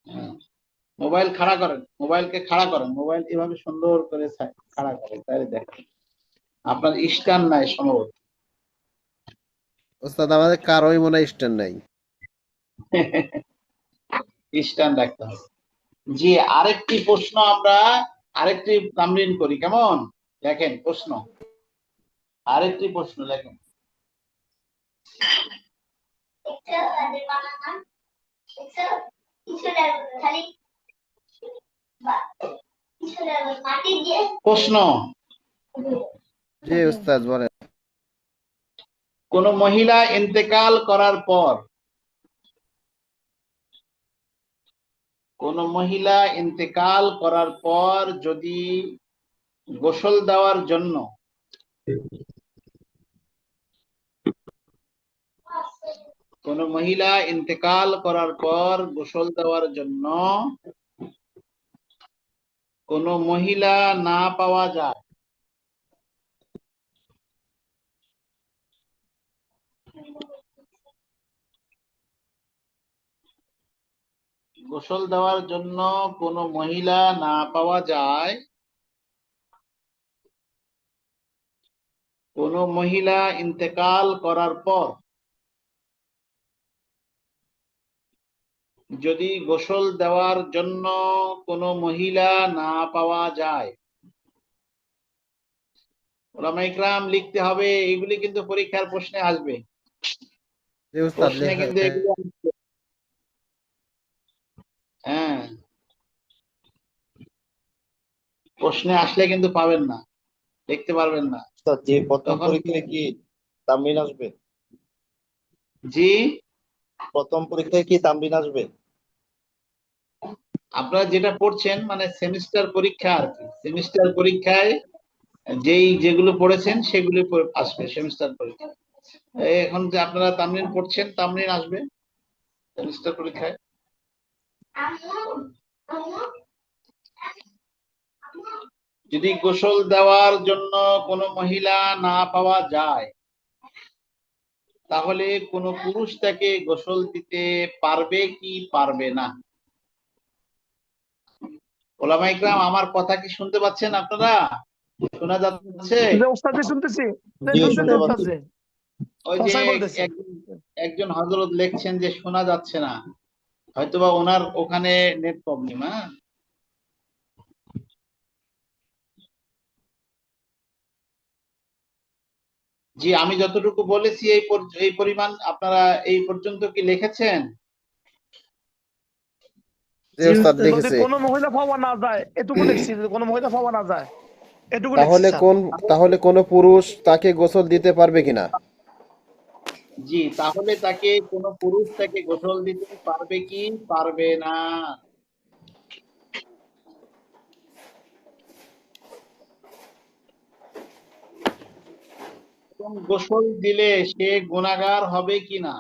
হ্যাঁ, মোবাইল খাড়া করেন, মোবাইলকে খাড়া করেন, মোবাইল এভাবে সুন্দর করে খাড়া করেন, তাহলে দেখেন। আপনার স্ট্যান্ড নাই সম্ভবত। ওস্তাদ আমাদের কারোই মনে হয় স্ট্যান্ড নাই। স্ট্যান্ড রাখতে হবে। জি, আরেকটি প্রশ্ন আমরা আরেকটি তামরিন করি, কেমন? দেখেন প্রশ্ন, আরেকটি প্রশ্ন লেখেন। প্রশ্ন, জি ওস্তাদ বলেন। কোন মহিলা ইন্তেকাল করার পর, কোন মহিলা ইন্তেকাল করার পর যদি গোসল দেওয়ার জন্য কোন মহিলা ইন্তেকাল করার পর গোসল দেওয়ার জন্য কোন মহিলা না পাওয়া যায়, গোসল দেওয়ার জন্য কোন মহিলা না পাওয়া যায়, কোন মহিলা ইন্তেকাল করার পর যদি গোসল দেওয়ার জন্য কোন মহিলা না পাওয়া যায়। ওলামা ইকরাম লিখতে হবে, এগুলি কিন্তু পরীক্ষার প্রশ্নে আসবে। জি ওস্তাদ প্রশ্নে কিন্তু এগুলো আসবে। হ্যাঁ, প্রশ্নে আসলে কিন্তু পাবেন না, দেখতে পারবেন না যে প্রথম তখন। পরীক্ষায় কি তামরিন আসবে? জি, প্রথম পরীক্ষায় কি তামরিন আসবে? আপনারা যেটা পড়ছেন মানে সেমিস্টার পরীক্ষা আর কি, সেমিস্টার পরীক্ষায় যেগুলো পড়েছেন সেগুলি আসবে সেমিস্টার পরীক্ষা। এখন যে আপনারা তামরিন পড়ছেন, তামরিন আসবে সেমিস্টার পরীক্ষায়। যদি গোসল দেওয়ার জন্য কোনো মহিলা না পাওয়া যায়, তাহলে কোন পুরুষ তাকে গোসল দিতে পারবে কি পারবে না? ওলামা ইকরাম, আমার কথা কি শুনতে পাচ্ছেন আপনারা? শোনা যাচ্ছে? ওস্তাদ জি শুনতেছি, জি, শুনতেছি শুনতে ওস্তাদ পাচ্ছি। জি, ওই যে সসাই বলতেছি। একজন হযরত লিখছেন যে শোনা যাচ্ছে না, হয়তোবা ওনার ওখানে নেট প্রবলেম। হ্যাঁ, জি, আমি যতটুকু বলেছি এই পরিমাণ আপনারা এই পর্যন্ত কি লিখেছেন? জি জি ওস্তাদ উস্তাদ। যদি লিখেছে। কোনো মহিলা পাওয়া না যায় এটুকু লিখছি, যদি কোনো মহিলা পাওয়া না যায় এটুকু লিখছি তাহলে স্যার। তাহলে কোন পুরুষ তাকে গোসল দিতে পারবে কিনা? জি, তাহলে কোন পুরুষ তাকে গোসল দিতে পারবে কি পারবে না? এবং গোসল দিলে সে গুনাহগার হবে কিনা?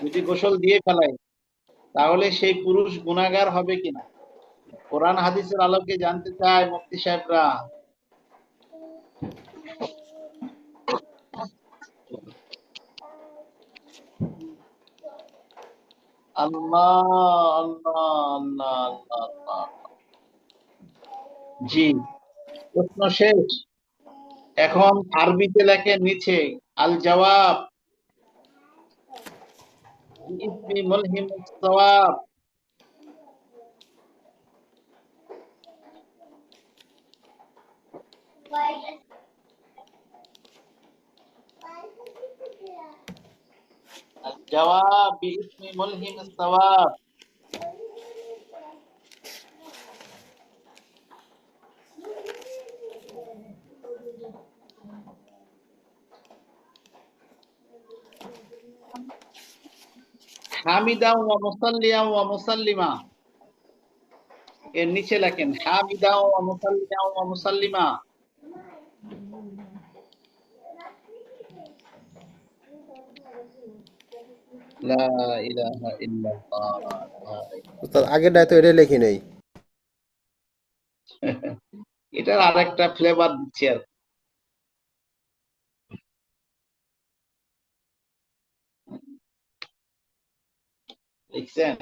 যদি গোসল দিয়ে ফেলায় তাহলে সেই পুরুষ গুনাহগার হবে কিনা? কোরআন হাদিসের আলোকে জানতে চায় মুফতি সাহেবরা। আল্লাহ আল্লাহ আল্লাহ আল্লাহ আল্লাহ। জি, প্রশ্ন শেষ। এখন আরবিতে লেখেন নিচে, আল জবাব বিইসমি মুলহিমুস সওয়াব। আল জবাব বিইসমি মুলহিমুস সওয়াব। হামিদা ওয়া মুসাল্লিয়া ওয়া মুসাল্লিমা, এর নিচে লেখেন হামিদা ওয়া মুসাল্লিয়া ওয়া মুসাল্লিমা। লা ইলাহা ইল্লাল্লাহ। ওস্তাদ আগেরটায় তো এটা লিখি নেই। এটার আরেকটা ফ্লেভার দিচ্ছি আর কি। লিখছেন?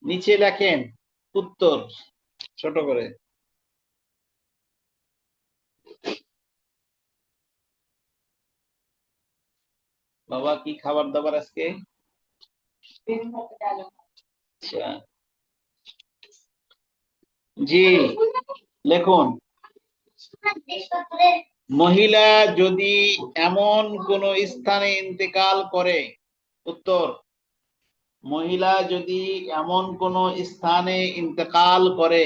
নিচে লেখেন উত্তর ছোট করে। বাবা কি খাবার দাবার আজকে? আচ্ছা, জি লেখুন। মহিলা যদি এমন কোন স্থানে ইন্তেকাল করে, উত্তর, মহিলা যদি এমন কোন স্থানে ইন্তেকাল করে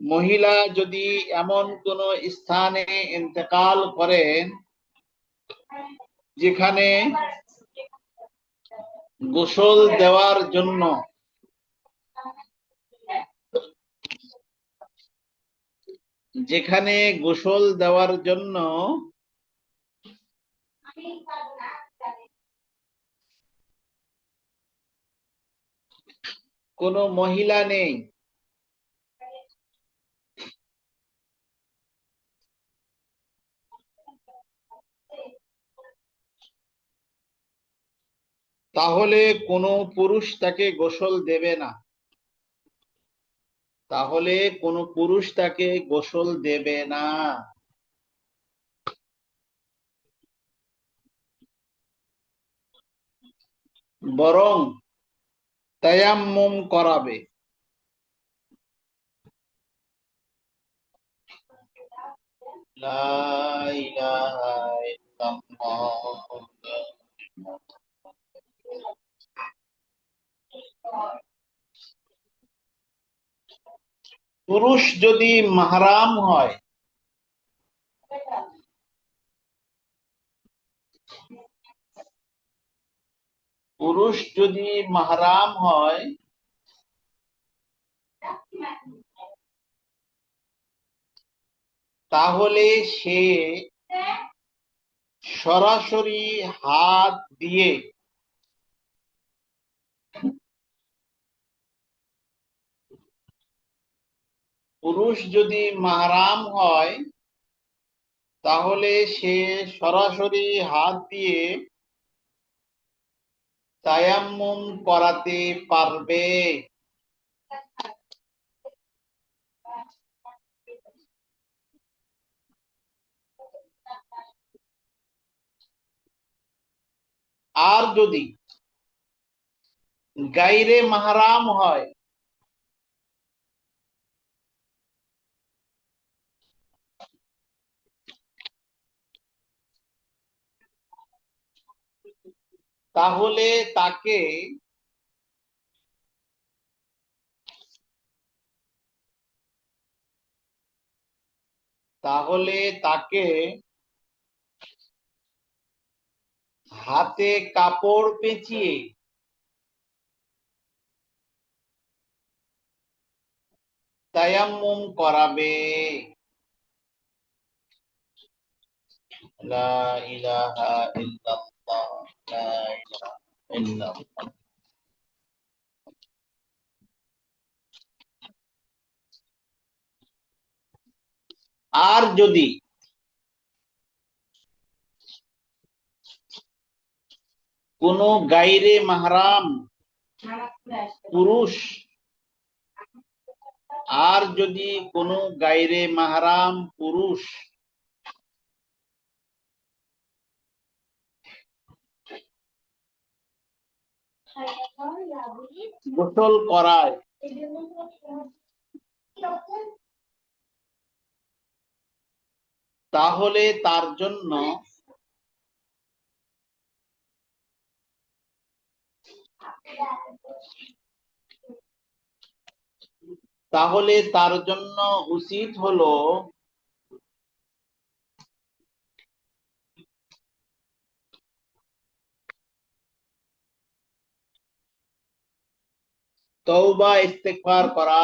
মহিলা যদি এমন কোন স্থানে ইন্তেকাল করেন যেখানে গোসল দেওয়ার জন্য যেখানে গোসল দেওয়ার জন্য কোনো মহিলা নেই, তাহলে কোনো পুরুষ তাকে গোসল দেবে না। তাহলে কোনো পুরুষ তাকে গোসল দেবে না, বরং তায়াম্মুম করাবে। লা ইলাহা ইল্লাল্লাহ। পুরুষ যদি মাহরাম হয়, পুরুষ যদি মাহরাম হয় তাহলে সে সরাসরি হাত দিয়ে পুরুষ যদি মাহরাম হয় তাহলে সে সরাসরি হাত দিয়ে তায়াম্মুম করাতে পারবে। আর যদি গায়রে মাহরাম হয় তাহলে তাকে তাহলে তাকে হাতে কাপড় পেঁচিয়ে তায়াম্মুম করাবে। লা ইলাহা ইল্লাল্লাহ, লা ইলাহা ইল্লাল্লাহ। আর যদি কোনো গায়রে মাহরাম পুরুষ আর যদি কোনো গায়রে মাহরাম পুরুষ গোসল করায় তাহলে তার জন্য উচিত হলো তওবা ইস্তেগফার করা,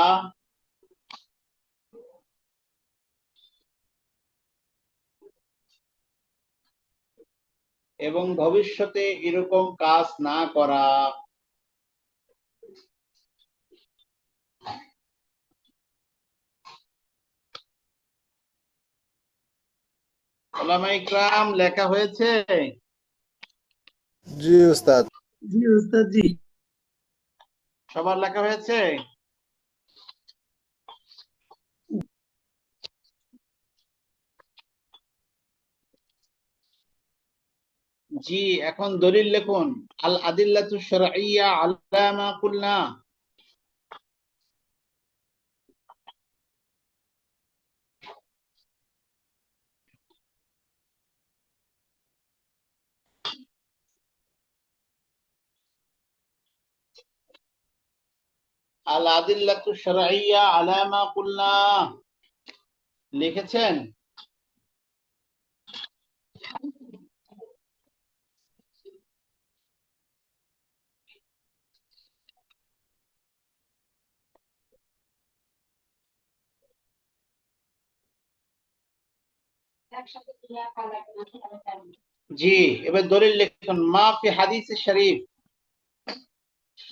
এবং ভবিষ্যতে এরকম কাজ না করা। ওলামায়ে ইকরাম, লেখা হয়েছে? জি উস্তাদ। জি ওস্তাদ জি। সবার লেখা হয়েছে? জি, এখন দলিল লিখুন। আল আদিল্লাতু শারঈয়্যা আলা মা কুলনা। আল আদিল্লাতু শারঈয়্যা আলা মা কুলনা লিখেছেন? জি, এবার দলিল লিখুন। মা ফি হাদিস শরীফ,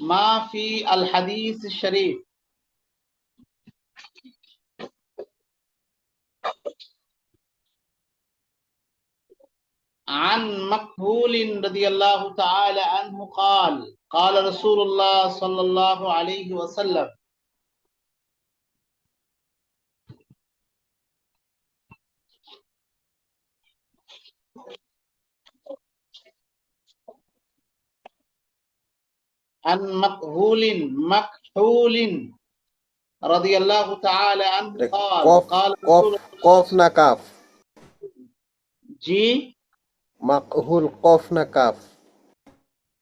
মা ফি আল হাদিস শরীফ। عن مقبول رضي الله تعالى عنه قال قال رسول الله صلى الله عليه وسلم عن مكحول رضي الله تعالى عنه قال কফ قال কফ رسول কফ না কাফ? জি, মাকহুল কফ না কাফ?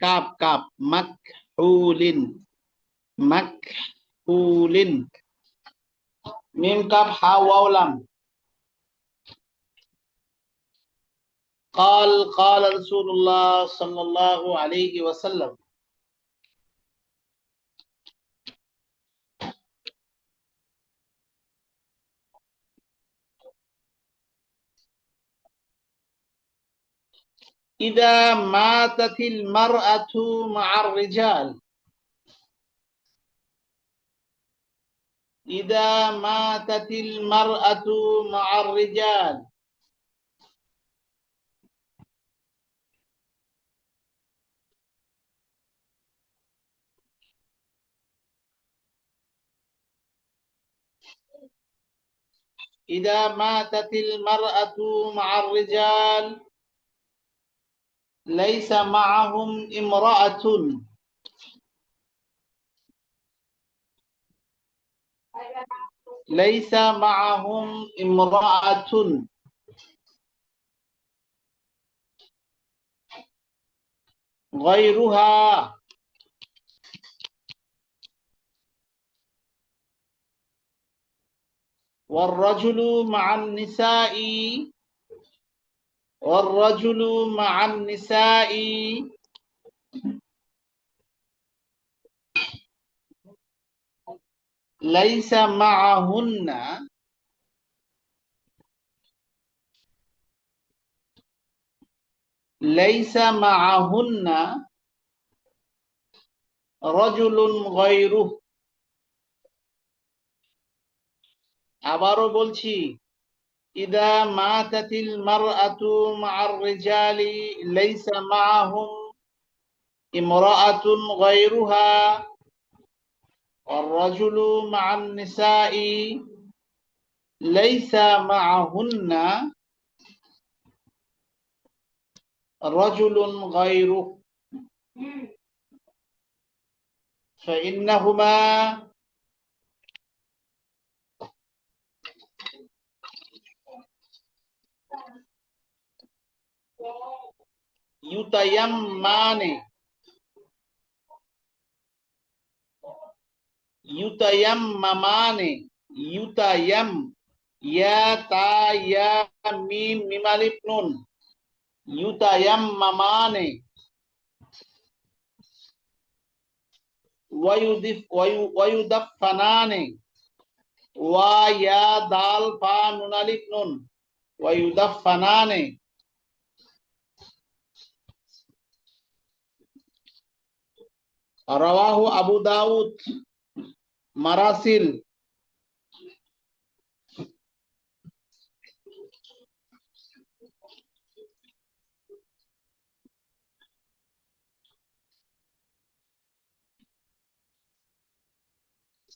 কাপ কাপ, مكحول মিম কাপ হা ওয়াও লাম। قال قال رسول الله صلى الله عليه وسلم إذا ماتت المرأة مع الرجال إذا ماتت المرأة مع الرجال إذا ماتت المرأة مع الرجال ليس معهم امرأة ليس معهم امرأة غيرها والرجل مع النساء والرجل مع النساء ليس معهن ليس معهن رجل غيره আবারও বলছি, إذا ماتت المرأة مع الرجال ليس معهم امرأة غيرها والرجل مع النساء ليس معهن رجل غيره فإنهما يتيمان يتيممان يتيم يا تا يا ميم ميم الف نون يتيممان ওয়ায়ুদাফফানানে, ওয়া ইয়া দাল ফা নুন আলিফ নুন, ওয়ায়ুদাফফানানে। রাওয়াহু আবু দাউদ মারাসিল।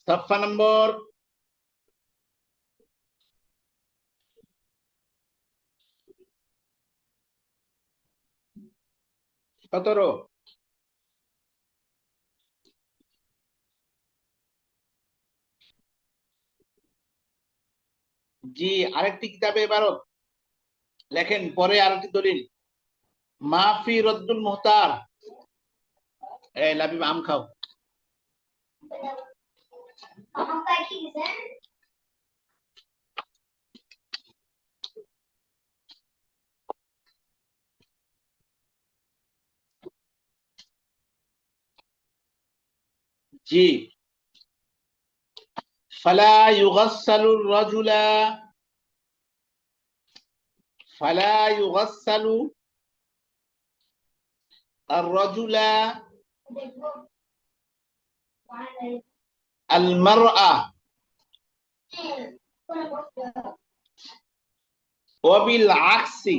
সাফা নম্বর 17। জি, আরেকটি কিতাবে ইবারত লেখেন, পরে আরেকটি দলিল, মাফি রদ্দুল মুহতার। এই লাবিব আম খাও। জি, ফালা ইউগাসসালুর রাজুলা, ফালা ইউগাসসালু আর রাজুলা আল মারআ ওয়া বিল আকসি।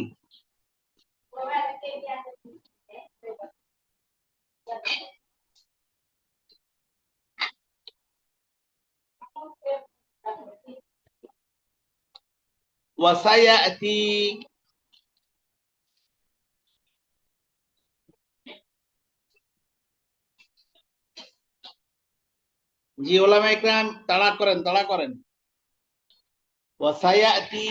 ওয়া সায়াতি, জি উলামা ইকরাম তাড়া করেন, তাড়া করেন। ওয়া সায়াতি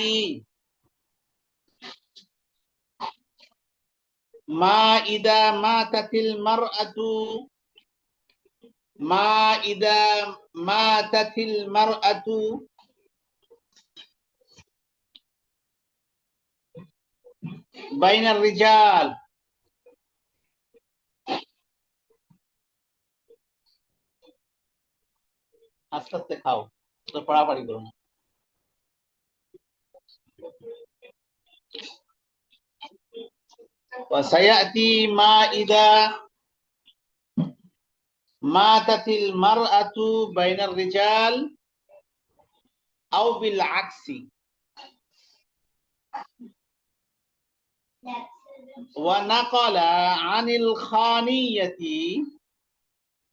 মা ইদা মাতাতিল মারআতু, মা ইদা মাতাতিল মারআতু বাইনার রিজাল। আস্তে আস্তে খাও, তো পড়াপড়ি করো না। ওয়া সায়াতি মা ইদা মাতাতিল মারআতু বাইনার রিজাল আও বিল আকসি। ওয়া নাকালা আনিল খানিয়াতি,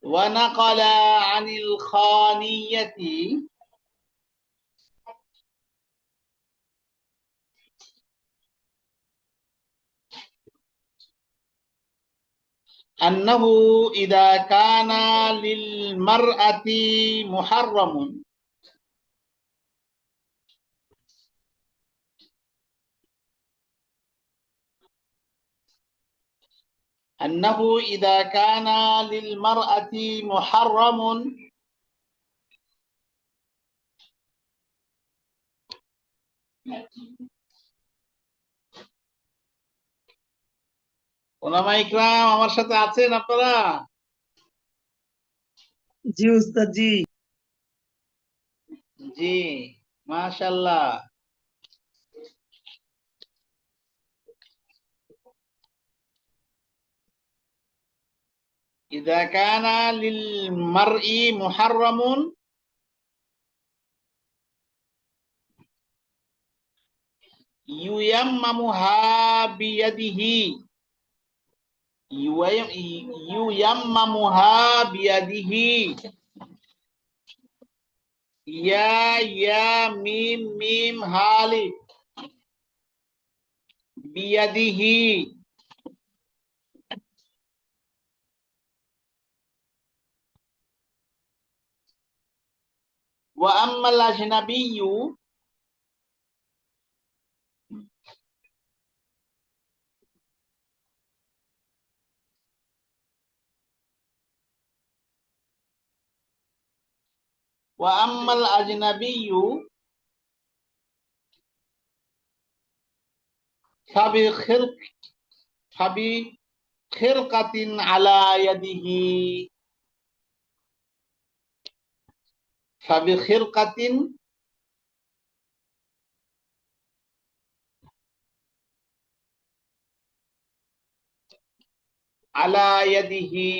ওয়া নাকালা আনিল খানিয়াতি আন্নাহু ইদা কানা লিল মারআতি মুহাররামুন, আন্নাহু ইদা কানা লিল মারআতি মুহাররামুন ওলামা ইকরাম আমার সাথে আছেন আপনারা? জি উস্তাদ জি। জি, মাশাআল্লাহ। ইদা কানা লিল মারই মুহাররামুন ইউয়াম্মামুহা বিয়াদিহি, ইউয়াম্মামুহা বিয়াদিহি, ইয়া ইয়া মিম মিম হালিফ, বিয়াদিহি। ওয়া আম্মাল আজনাবিয়্যু, ওয়া আম্মাল আজনাবিয়্যু ফাবি খিরক, ফাবি খিরকাতিন আলা ইয়াদিহি, ফাবিখিরকাতিন আলা ইয়াদিহি।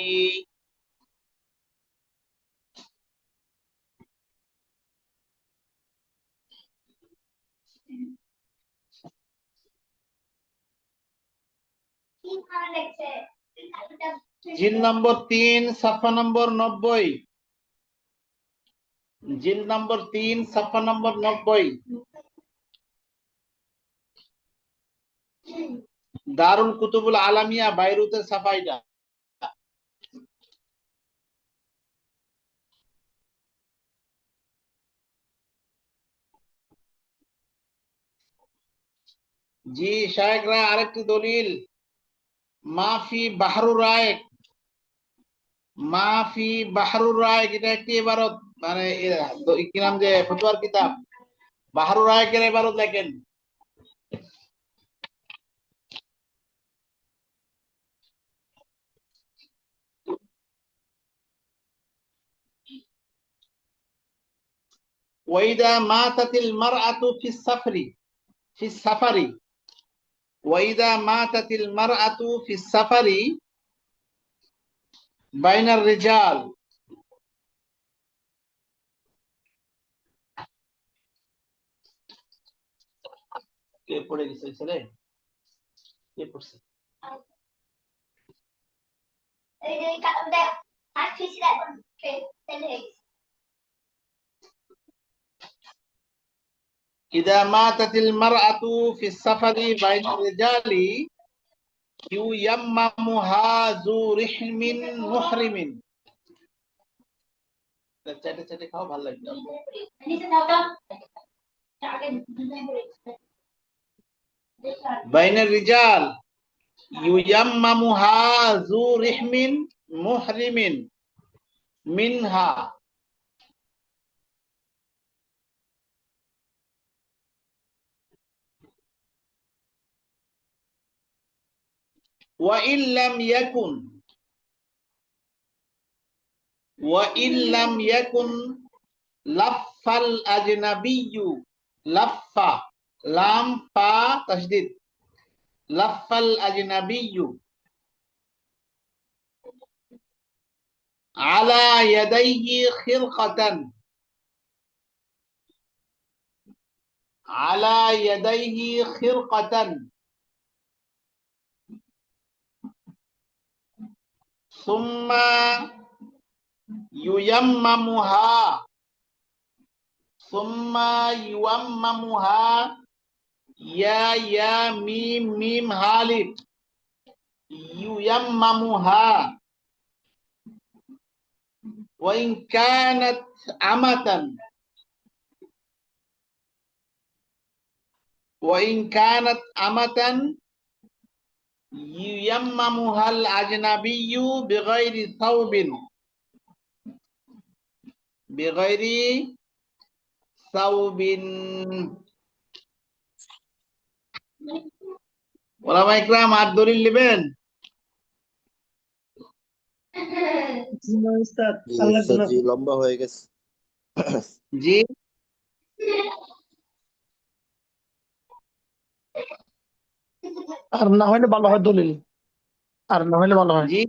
জিল নম্বর 3 সাফা নম্বর 90। জিল নম্বর 3 সাফা নম্বর 90। দারুল কুতুবুল আলামিয়া বাইরুতের সাফাইটা। জি শায়েখরা, আরেকটি দলিল মাফি বাহরুর রায়েক। মাফি বাহরুর রায়েক এটা একটি ইবারত, মানে কি নাম যে ফতোয়ার কিতাব, বাহরুর রায়েকের ইবারত দেখেন। ওয়াইদা মাতাতিল মারআতু ফিস সাফারি ওয়াইদা মাতাতিল মারআতু ফিস সাফারি বাইনার রিজাল। কে পড়ে গেছে ছেলে? কে পড়ছে? ইদা মাতাতিল মারআতু ফিস সাফারি বাইনার রিজালি ইউয়াম্মামুহা যু রিহমিন মুহরিমিন। চাটে চাটে খাও, ভালো লাগবে। বাইনার রিজাল ইউয়াম্মামুহা যু রিহমিন মুহরিমিন মিনহা। وإن لم يكن لف الأجنبي لف لام فا تشديد لف الأجنبي على يديه خرقة على يديه خرقة ثم ييممها يا ميم هالك ييممها وإن كانت أمة ييممها الأجنبي بغير ثوب ওলামা ইকরাম আর দলিল নেবেন? জি না উস্তাদ, আল্লাহ গুনাহ। জি লম্বা হয়ে গেছে। জি আর না হলে ভালো হয় দলিল, আর না হলে ভালো হয় জি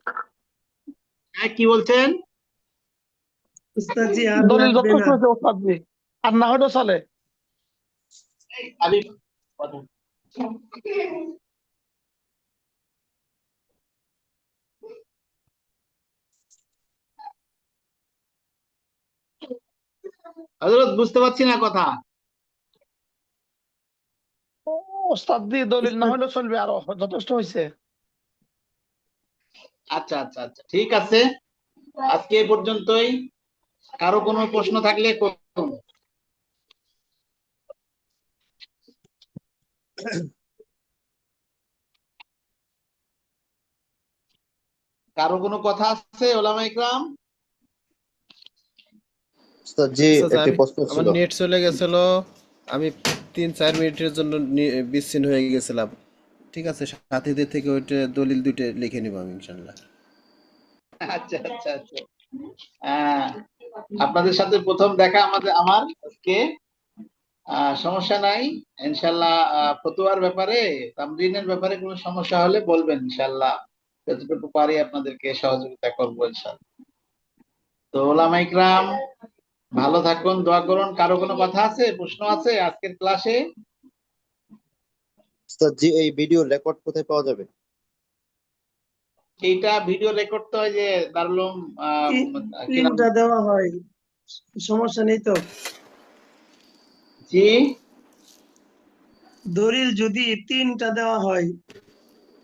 হ্যাঁ, কি বলছেন? উস্তাদ জি আর দলিল লাগবে যথেষ্ট না। হয়েছে ওস্তাদ জি, আর না হলেও চলে। আমি হযরত বুঝতে পারছি না কথা। ওস্তাদ জি দলিল না হলেও চলবে, আরো যথেষ্ট হয়েছে। আচ্ছা আচ্ছা আচ্ছা, ঠিক আছে, আজকে এই পর্যন্তই। কারো কোনো প্রশ্ন থাকলে করুন। কারো কোনো কথা আছে ওলামা ইকরাম? উস্তাদ জি আচ্ছা, একটি প্রশ্ন আমার ছিল। নেট চলে গেছিল, আমি 3-4 মিনিটের জন্য বিচ্ছিন্ন হয়ে গেছিলাম। ঠিক আছে, সাথীদের থেকে ওইটা দলিল দুইটা লিখে নিব আমি ইনশাল্লাহ। আচ্ছা আচ্ছা আচ্ছা, হ্যাঁ আপনাদের সাথে প্রথম দেখা আমার আজকে। সমস্যা নাই ইনশাল্লাহ। ফতুয়ার ব্যাপারে, তামরিনের ব্যাপারে কোনো সমস্যা হলে বলবেন ইনশাল্লাহ, যতটুকু পারি আপনাদেরকে সহযোগিতা করবো ইনশাল্লাহ। তো ওলামা ইকরাম ভালো থাকুন, দোয়া করুন। কারো কোনো কথা আছে, প্রশ্ন আছে আজকের ক্লাসে? উস্তাদ জি, এই ভিডিও রেকর্ড কোথায় পাওয়া যাবে? এইটা ভিডিও রেকর্ড তো ওই যে দারুল উলুম, কি নাম? তিনটা দেওয়া হয়, সমস্যা নেই তো? জি, দলিল যদি তিনটা দেওয়া হয়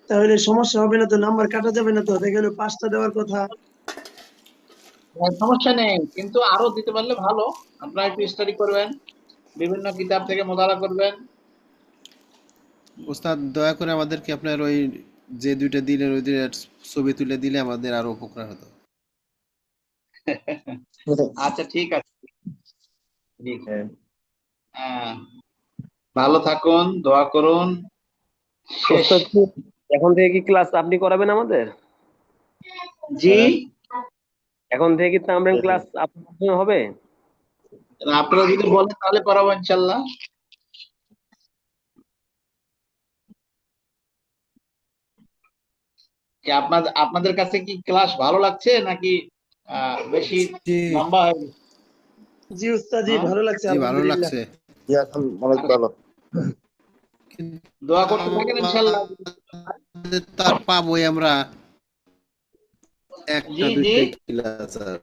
তাহলে সমস্যা হবে না তো? নাম্বার কাটা যাবে না তো? দেখা গেল 5টা দেওয়ার কথা। সমস্যা নেই, কিন্তু আরো দিতে পারলে ভালো। আপনারা একটু স্টাডি করবেন, বিভিন্ন কিতাব থেকে মোতালা করবেন। ওস্তাদ দয়া করে আমাদেরকে আপনার ওই যে দুইটা দিলেন ওই দুইটা ছবি তুলে দিলে আমাদের আরো উপকার হতো। আচ্ছা ঠিক আছে। জি, হ্যাঁ। হ্যাঁ, ভালো থাকুন, দোয়া করুন। শেষ। ওস্তাদ কি এখন থেকে কি ক্লাস আপনি করাবেন আমাদের? জি, এখন থেকে কি তামরিন ক্লাস আপনার মাধ্যমে হবে? আপনারা যদি বলেন তাহলে করাবো ইনশাল্লাহ। কি আপনাদের কাছে কি ক্লাস ভালো লাগছে নাকি বেশি জি লম্বা হয়ে গেছে? জি উস্তাদ জি, হ্যাঁ? ভালো লাগছে, জি ভালো আলহামদুলিল্লাহ। লাগছে, জি এখন অনেক ভালো। দোয়া করতে থাকেন ইনশাল্লাহ। আমাদের তো আর পাবোই আমরা একটা জি জি, দুইটা ক্লাস আর।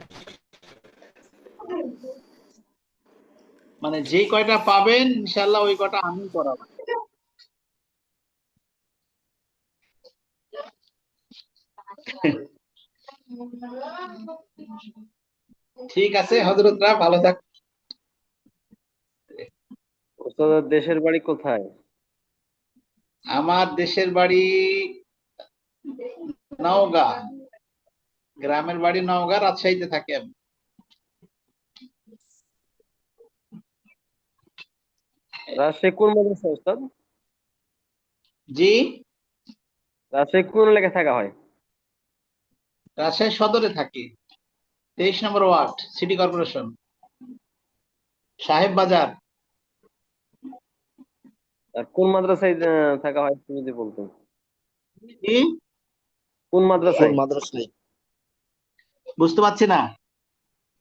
মানে যে কয়টা পাবেন ইনশাল্লাহ ওই কয়টা আমি করাবো। ঠিক আছে হযরতরা, ভালো থাক। ওস্তাদের দেশের বাড়ি কোথায়? আমার দেশের বাড়ি নওগাঁ, গ্রামের বাড়ি নওগাঁ, রাজশাহীতে থাকি আমি। রাজশাহী কোন মাদ্রাসা ওস্তাদ? জি, রাজশাহী কোন এলাকায় থাকা হয়? রাজশাহী সদরে থাকি, 23 নম্বর ওয়ার্ড, সিটি কর্পোরেশন, সাহেব বাজার। আর কোন মাদ্রাসায় থাকা হয় তুমি যদি বলতেন? কি? কোন কোন মাদ্রাসায়? মাদ্রাসায় বুঝতে পারছি না।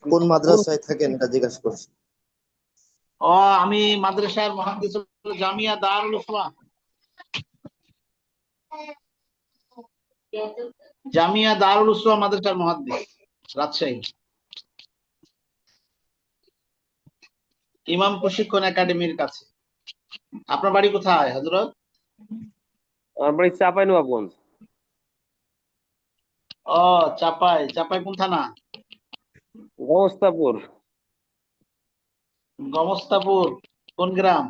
কোন কোন মাদ্রাসায় থাকেন এটা জিজ্ঞাসা করছি। ও, আমি মাদ্রাসার মুহাদ্দিস জামিয়া দারুল উলুম, জামিয়া দারুল উলুম মাদ্রাসার মুহাদ্দিস, রাজশাহী ইমাম প্রশিক্ষণ একাডেমির কাছে। আপনার বাড়ি কোথায় হযরত? আমার বাড়ি চাঁপাইনবাবগঞ্জ। ও, চাপাই। চাপাই কোন থানা? গমস্তাপুর। গমস্তাপুর কোন গ্রাম?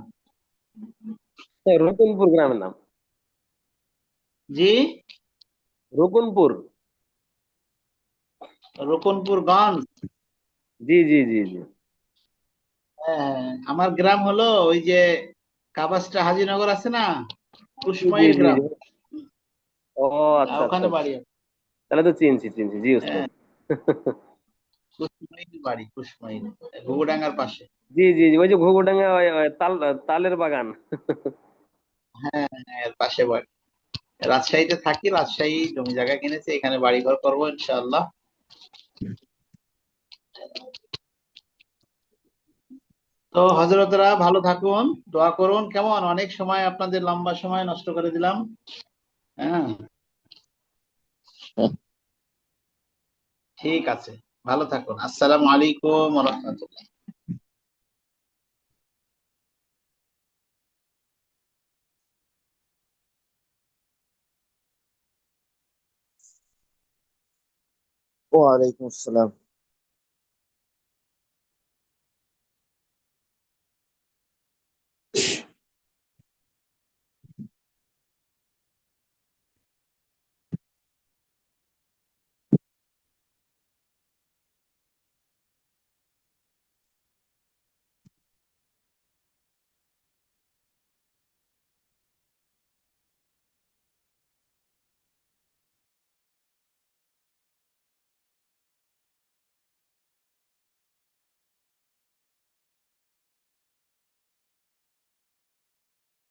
রকুনপুর গ্রামের নাম। জি, রকুনপুর। রতনপুর গঞ্জ। জি জি জি জি। হ্যাঁ, আমার গ্রাম হলো ওই যে কাবাসটা হাজিনগর আছে না, জি জি কুশমাইল জি গ্রাম। জি। ও আচ্ছা আচ্ছা ওখানে আচ্ছা। বাড়ি। তাহলে তো চিনছি চিনছি, জি ওস্তাদ। হ্যাঁ, কুশমাইল বাড়ি, কুশমাইল ঘুঘুডাঙ্গার পাশে। জি জি জি, ওই যে ঘুঘুডাঙ্গা ওই তালের বাগান। হ্যাঁ, হ্যাঁ, এর পাশে বাড়ি। রাজশাহীতে থাকি, রাজশাহী জমি জায়গা কিনেছি, এখানে বাড়ি ঘর করবো ইনশাআল্লাহ। তো হযরতরা ভালো থাকুন, দোয়া করুন। কেমন, অনেক সময় আপনাদের লম্বা সময় নষ্ট করে দিলাম। হ্যাঁ, ঠিক আছে, ভালো থাকুন। আসসালামু আলাইকুম ওয়া রাহমাতুল্লাহ। ওয়ালাইকুম আসসালাম।